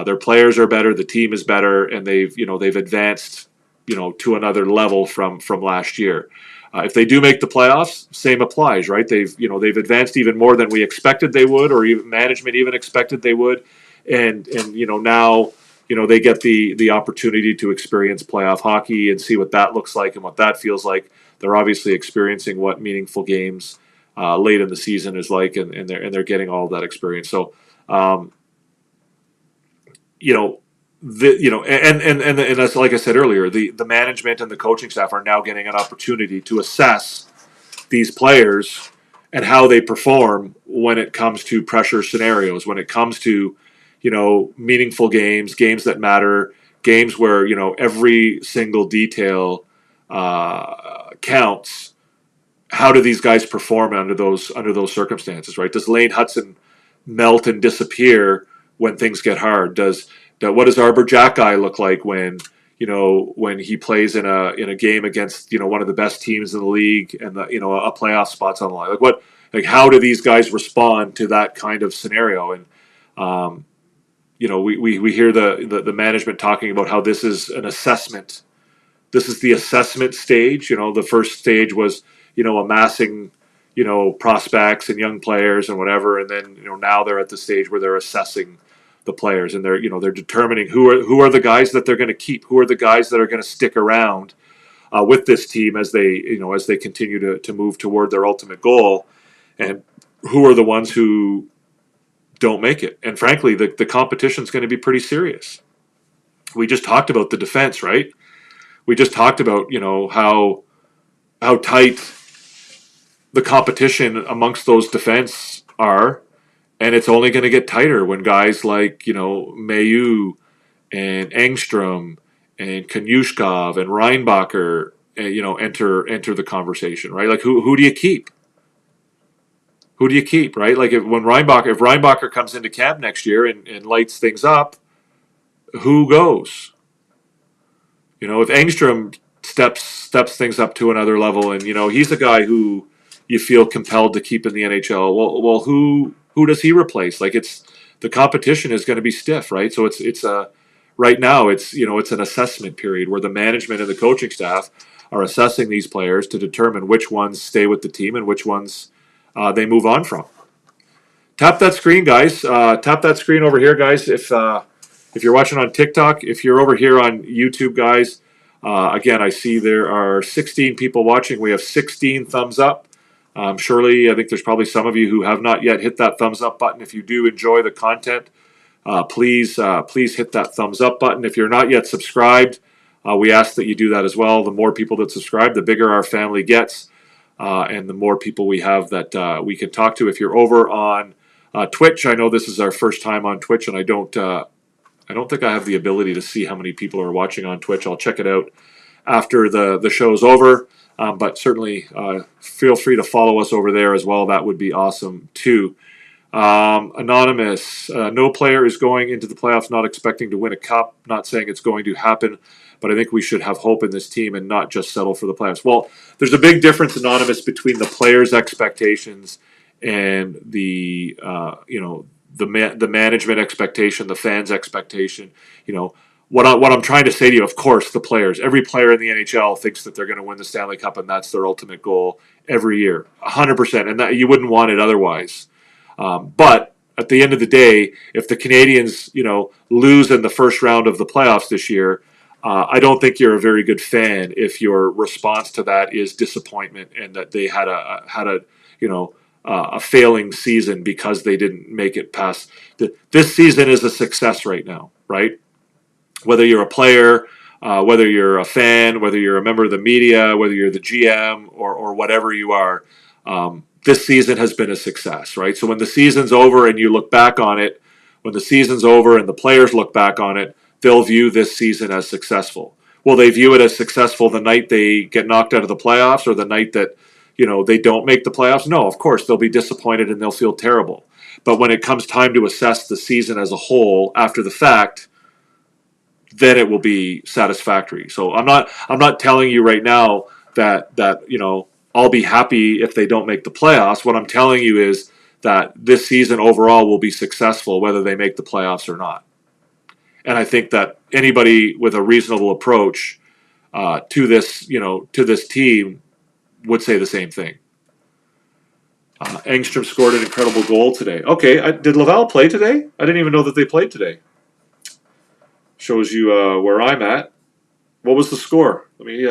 Their players are better, the team is better, and they've advanced, to another level from last year. If they do make the playoffs, same applies, right? They've advanced even more than we expected they would, or even management even expected they would, and now they get the opportunity to experience playoff hockey and see what that looks like and what that feels like. They're obviously experiencing what meaningful games late in the season is like, and they're getting all of that experience. So, and that's, like I said earlier, the management and the coaching staff are now getting an opportunity to assess these players and how they perform when it comes to pressure scenarios, when it comes to, meaningful games that matter, games where, every single detail counts. How do these guys perform under those circumstances, right? Does Lane Hudson melt and disappear when things get hard? What does Arbor Jackeye look like when he plays in a game against one of the best teams in the league and a playoff spot's on the line? How do these guys respond to that kind of scenario? And we hear the management talking about how this is an assessment. This is the assessment stage. The first stage was amassing prospects and young players and whatever, and then now they're at the stage where they're assessing the players, and they're determining who are the guys that they're going to keep, who are the guys that are going to stick around with this team as they continue to move toward their ultimate goal, and who are the ones who don't make it. And frankly, the competition is going to be pretty serious. We just talked about the defense, right? We just talked about how tight the competition amongst those defense are, and it's only going to get tighter when guys like Mailloux and Engstrom and Kanyushkov and Reinbacher enter the conversation, right? Like who do you keep? Who do you keep, right? Like if Reinbacher comes into camp next year and lights things up, who goes? If Engstrom steps things up to another level, and he's a guy who you feel compelled to keep in the NHL. Well, who does he replace? Like the competition is going to be stiff, right? So it's right now it's an assessment period where the management and the coaching staff are assessing these players to determine which ones stay with the team and which ones they move on from. Tap that screen, guys. Tap that screen over here, guys. If you're watching on TikTok, if you're over here on YouTube, guys, again, I see there are 16 people watching. We have 16 thumbs up. Surely, I think there's probably some of you who have not yet hit that thumbs up button. If you do enjoy the content, please hit that thumbs up button. If you're not yet subscribed, we ask that you do that as well. The more people that subscribe, the bigger our family gets. and the more people we have that we can talk to. If you're over on Twitch, I know this is our first time on Twitch, and I don't think I have the ability to see how many people are watching on Twitch. I'll check it out after the show's over. But certainly feel free to follow us over there as well. That would be awesome too. Anonymous, no player is going into the playoffs not expecting to win a cup. Not saying it's going to happen, but I think we should have hope in this team and not just settle for the playoffs. Well, there's a big difference, Anonymous, between the players' expectations and the the management expectation, the fans' expectation. What I'm trying to say to you, of course, the players, every player in the NHL thinks that they're going to win the Stanley Cup, and that's their ultimate goal every year, 100%, and that you wouldn't want it otherwise. But at the end of the day, if the Canadiens, lose in the first round of the playoffs this year, I don't think you're a very good fan if your response to that is disappointment and that they had a failing season because they didn't make it past. This season is a success right now, right? Whether you're a player, whether you're a fan, whether you're a member of the media, whether you're the GM or whatever you are, this season has been a success, right? So when the season's over and you look back on it, when the season's over and the players look back on it, they'll view this season as successful. Will they view it as successful the night they get knocked out of the playoffs or the night that, they don't make the playoffs? No, of course, they'll be disappointed and they'll feel terrible. But when it comes time to assess the season as a whole after the fact, then it will be satisfactory. So I'm not telling you right now that I'll be happy if they don't make the playoffs. What I'm telling you is that this season overall will be successful whether they make the playoffs or not. And I think that anybody with a reasonable approach to this team would say the same thing. Engstrom scored an incredible goal today. Okay, did Laval play today? I didn't even know that they played today. Shows you where I'm at. What was the score? Let me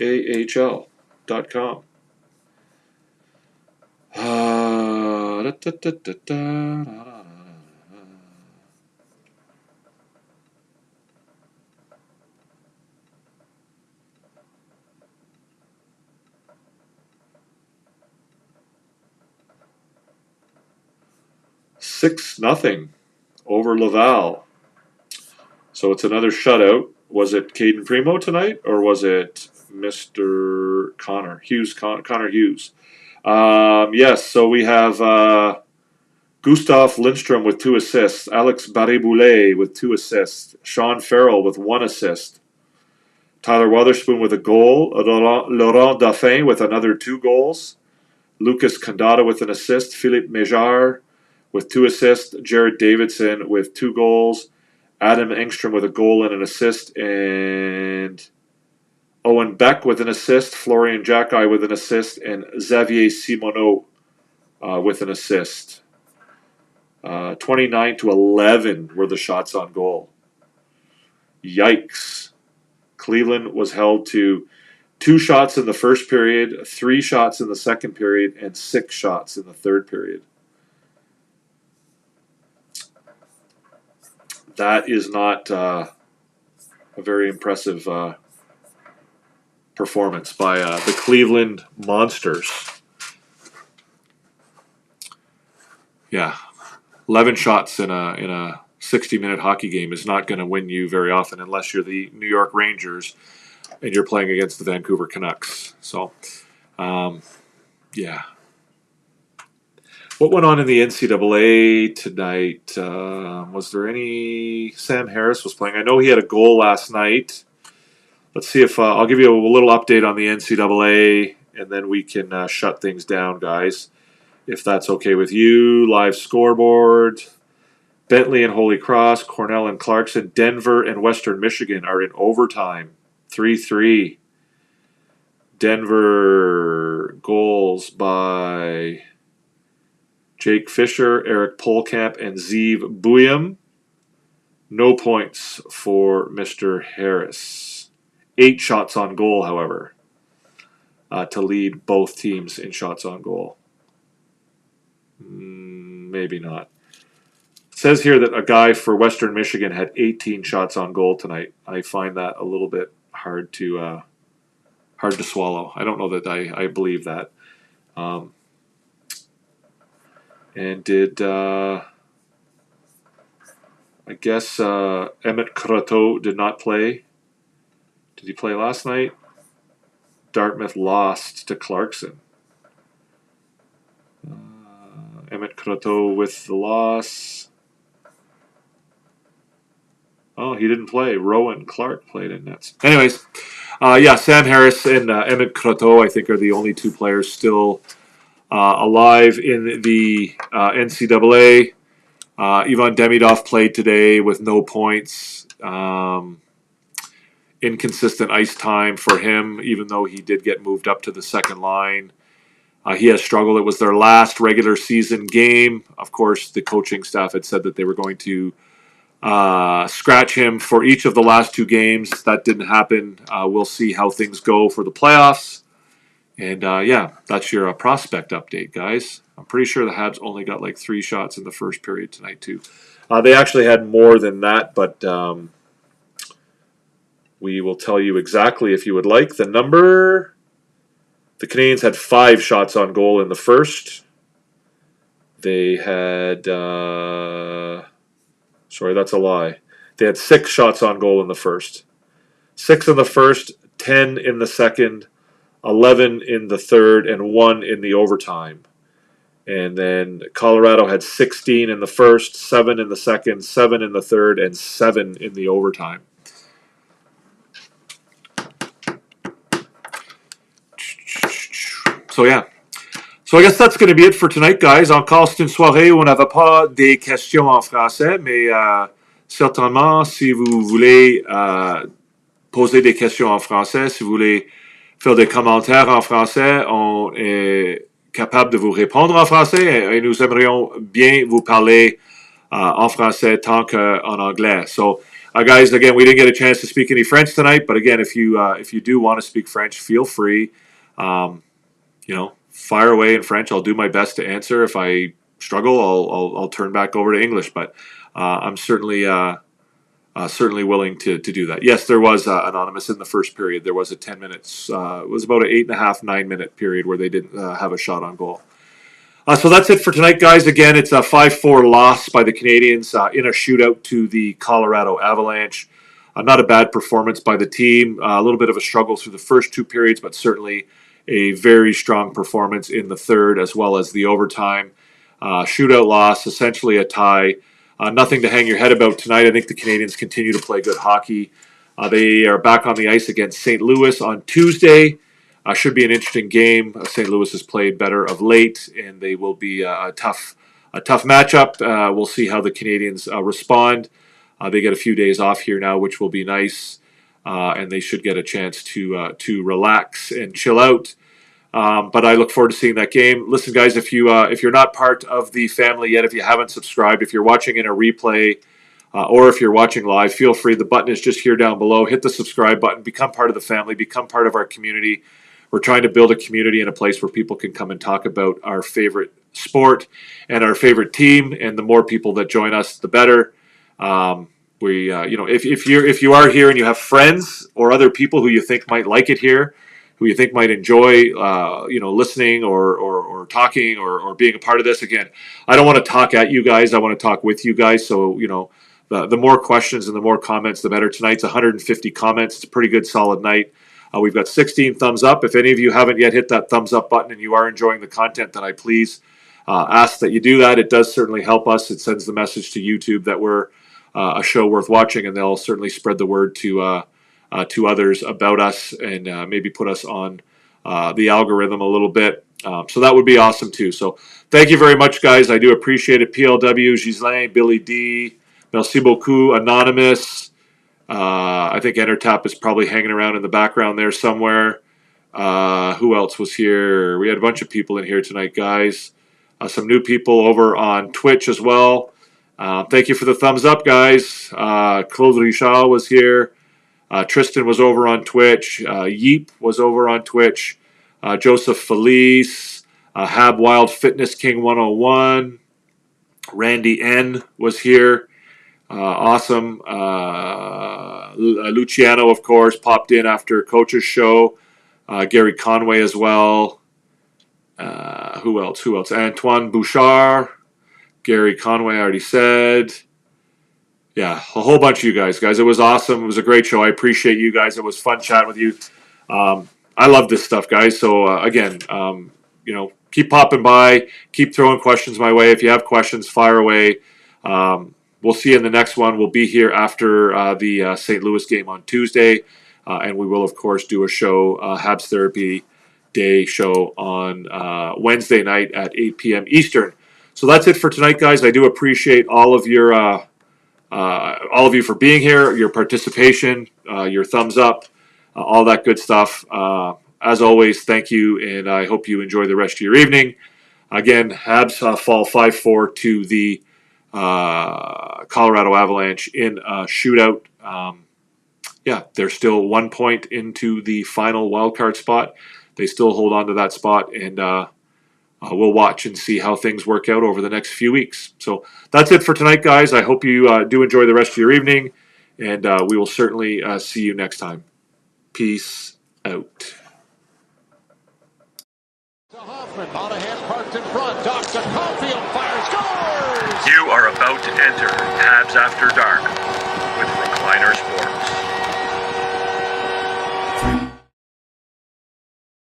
AHL.com. 6-0 over Laval. So it's another shutout. Was it Caden Primo tonight, or was it Mr. Connor Hughes? Connor Hughes. Yes. So we have Gustav Lindstrom with 2 assists, Alex Barré-Boulet with 2 assists, Sean Farrell with 1 assist, Tyler Wotherspoon with a goal, Laurent Dauphin with another 2 goals, Lucas Condata with an assist, Philippe Méjard with 2 assists, Jared Davidson with 2 goals, Adam Engstrom with a goal and an assist, and Owen Beck with an assist, Florian Jacki with an assist, and Xavier Simoneau with an assist. 29-11 were the shots on goal. Yikes. Cleveland was held to 2 shots in the first period, 3 shots in the second period, and 6 shots in the third period. That is not a very impressive performance by the Cleveland Monsters. Yeah, 11 shots in a 60-minute hockey game is not going to win you very often unless you're the New York Rangers and you're playing against the Vancouver Canucks. So, yeah. What went on in the NCAA tonight? Was there any... Sam Harris was playing. I know he had a goal last night. Let's see if... I'll give you a little update on the NCAA, and then we can shut things down, guys. If that's okay with you. Live scoreboard. Bentley and Holy Cross, Cornell and Clarkson, Denver and Western Michigan are in overtime. 3-3. Denver goals by... Jake Fisher, Eric Polkamp, and Zeev Buyam. No points for Mr. Harris. 8 shots on goal, however, to lead both teams in shots on goal. Maybe not. It says here that a guy for Western Michigan had 18 shots on goal tonight. I find that a little bit hard to hard to swallow. I don't know that I believe that. And did I guess Emmett Croteau did not play? Did he play last night? Dartmouth lost to Clarkson. Emmett Croteau with the loss. Oh, he didn't play. Rowan Clark played in nets. Anyways, Sam Harris and Emmett Croteau, I think, are the only two players still alive in the NCAA. Ivan Demidov played today with no points. Inconsistent ice time for him, even though he did get moved up to the second line. He has struggled. It was their last regular season game. Of course, the coaching staff had said that they were going to scratch him for each of the last two games. That didn't happen. We'll see how things go for the playoffs. And that's your prospect update, guys. I'm pretty sure the Habs only got like 3 shots in the first period tonight, too. They actually had more than that, but we will tell you exactly if you would like the number. The Canadiens had 5 shots on goal in the first. They had... sorry, that's a lie. They had 6 shots on goal in the first. 6 in the first, 10 in the second, 11 in the third, and 1 in the overtime. And then Colorado had 16 in the first, 7 in the second, 7 in the third, and 7 in the overtime. So I guess that's going to be it for tonight, guys. Encore, c'est une soirée où on n'avait pas des questions en français, mais certainement, si vous voulez poser des questions en français, si vous voulez faire des commentaires en français, on est capable de vous répondre en français et nous aimerions bien vous parler en français tant qu'en anglais. So, guys, again, we didn't get a chance to speak any French tonight, but again, if you do want to speak French, feel free. Fire away in French. I'll do my best to answer. If I struggle, I'll turn back over to English. But I'm certainly willing to do that. Yes, there was anonymous in the first period. There was a 10 minutes. It was about an 8.5, 9-minute period where they didn't have a shot on goal. So that's it for tonight, guys. Again, it's a 5-4 loss by the Canadiens in a shootout to the Colorado Avalanche. Not a bad performance by the team. A little bit of a struggle through the first 2 periods, but certainly a very strong performance in the third as well as the overtime. Shootout loss, essentially a tie. Nothing to hang your head about tonight. I think the Canadiens continue to play good hockey. They are back on the ice against St. Louis on Tuesday. Should be an interesting game. St. Louis has played better of late, and they will be a tough matchup. We'll see how the Canadiens respond. They get a few days off here now, which will be nice, and they should get a chance to relax and chill out. But I look forward to seeing that game. Listen, guys, if you're not part of the family yet, if you haven't subscribed, if you're watching in a replay, or if you're watching live, feel free. The button is just here down below. Hit the subscribe button. Become part of the family. Become part of our community. We're trying to build a community and a place where people can come and talk about our favorite sport and our favorite team. And the more people that join us, the better. If you are here and you have friends or other people who you think might like it here, who you think might enjoy, listening or talking or being a part of this. Again, I don't want to talk at you guys. I want to talk with you guys. So, the more questions and the more comments, the better. Tonight's 150 comments. It's a pretty good, solid night. We've got 16 thumbs up. If any of you haven't yet hit that thumbs up button and you are enjoying the content, then I please ask that you do that. It does certainly help us. It sends the message to YouTube that we're a show worth watching, and they'll certainly spread the word to others about us and maybe put us on the algorithm a little bit. So that would be awesome too. So thank you very much, guys. I do appreciate it. PLW, Ghislain, Billy D, merci beaucoup, Anonymous. I think Entertap is probably hanging around in the background there somewhere. Who else was here? We had a bunch of people in here tonight, guys. Some new people over on Twitch as well. Thank you for the thumbs up, guys. Claude Richard was here. Tristan was over on Twitch. Yeep was over on Twitch. Joseph Felice. Hab Wild Fitness King 101. Randy N was here. Awesome. Luciano, of course, popped in after Coach's show. Gary Conway as well. Who else? Antoine Bouchard. Gary Conway, I already said. Yeah, a whole bunch of you guys. It was awesome. It was a great show. I appreciate you guys. It was fun chatting with you. I love this stuff, guys. So, again, keep popping by. Keep throwing questions my way. If you have questions, fire away. We'll see you in the next one. We'll be here after the St. Louis game on Tuesday. And we will, of course, do a show, Habs Therapy Day show on Wednesday night at 8 p.m. Eastern. So that's it for tonight, guys. I do appreciate all of you for being here, your participation, your thumbs up, all that good stuff. As always, thank you, and I hope you enjoy the rest of your evening. Again, Habs fall 5-4 to the Colorado Avalanche in a shootout. They're still 1 point into the final wildcard spot. They still hold on to that spot, and we'll watch and see how things work out over the next few weeks. So that's it for tonight, guys. I hope you do enjoy the rest of your evening, and we will certainly see you next time. Peace out. Hoffman, Monahan parked in front. Docks to Caulfield, fires, scores! You are about to enter Habs After Dark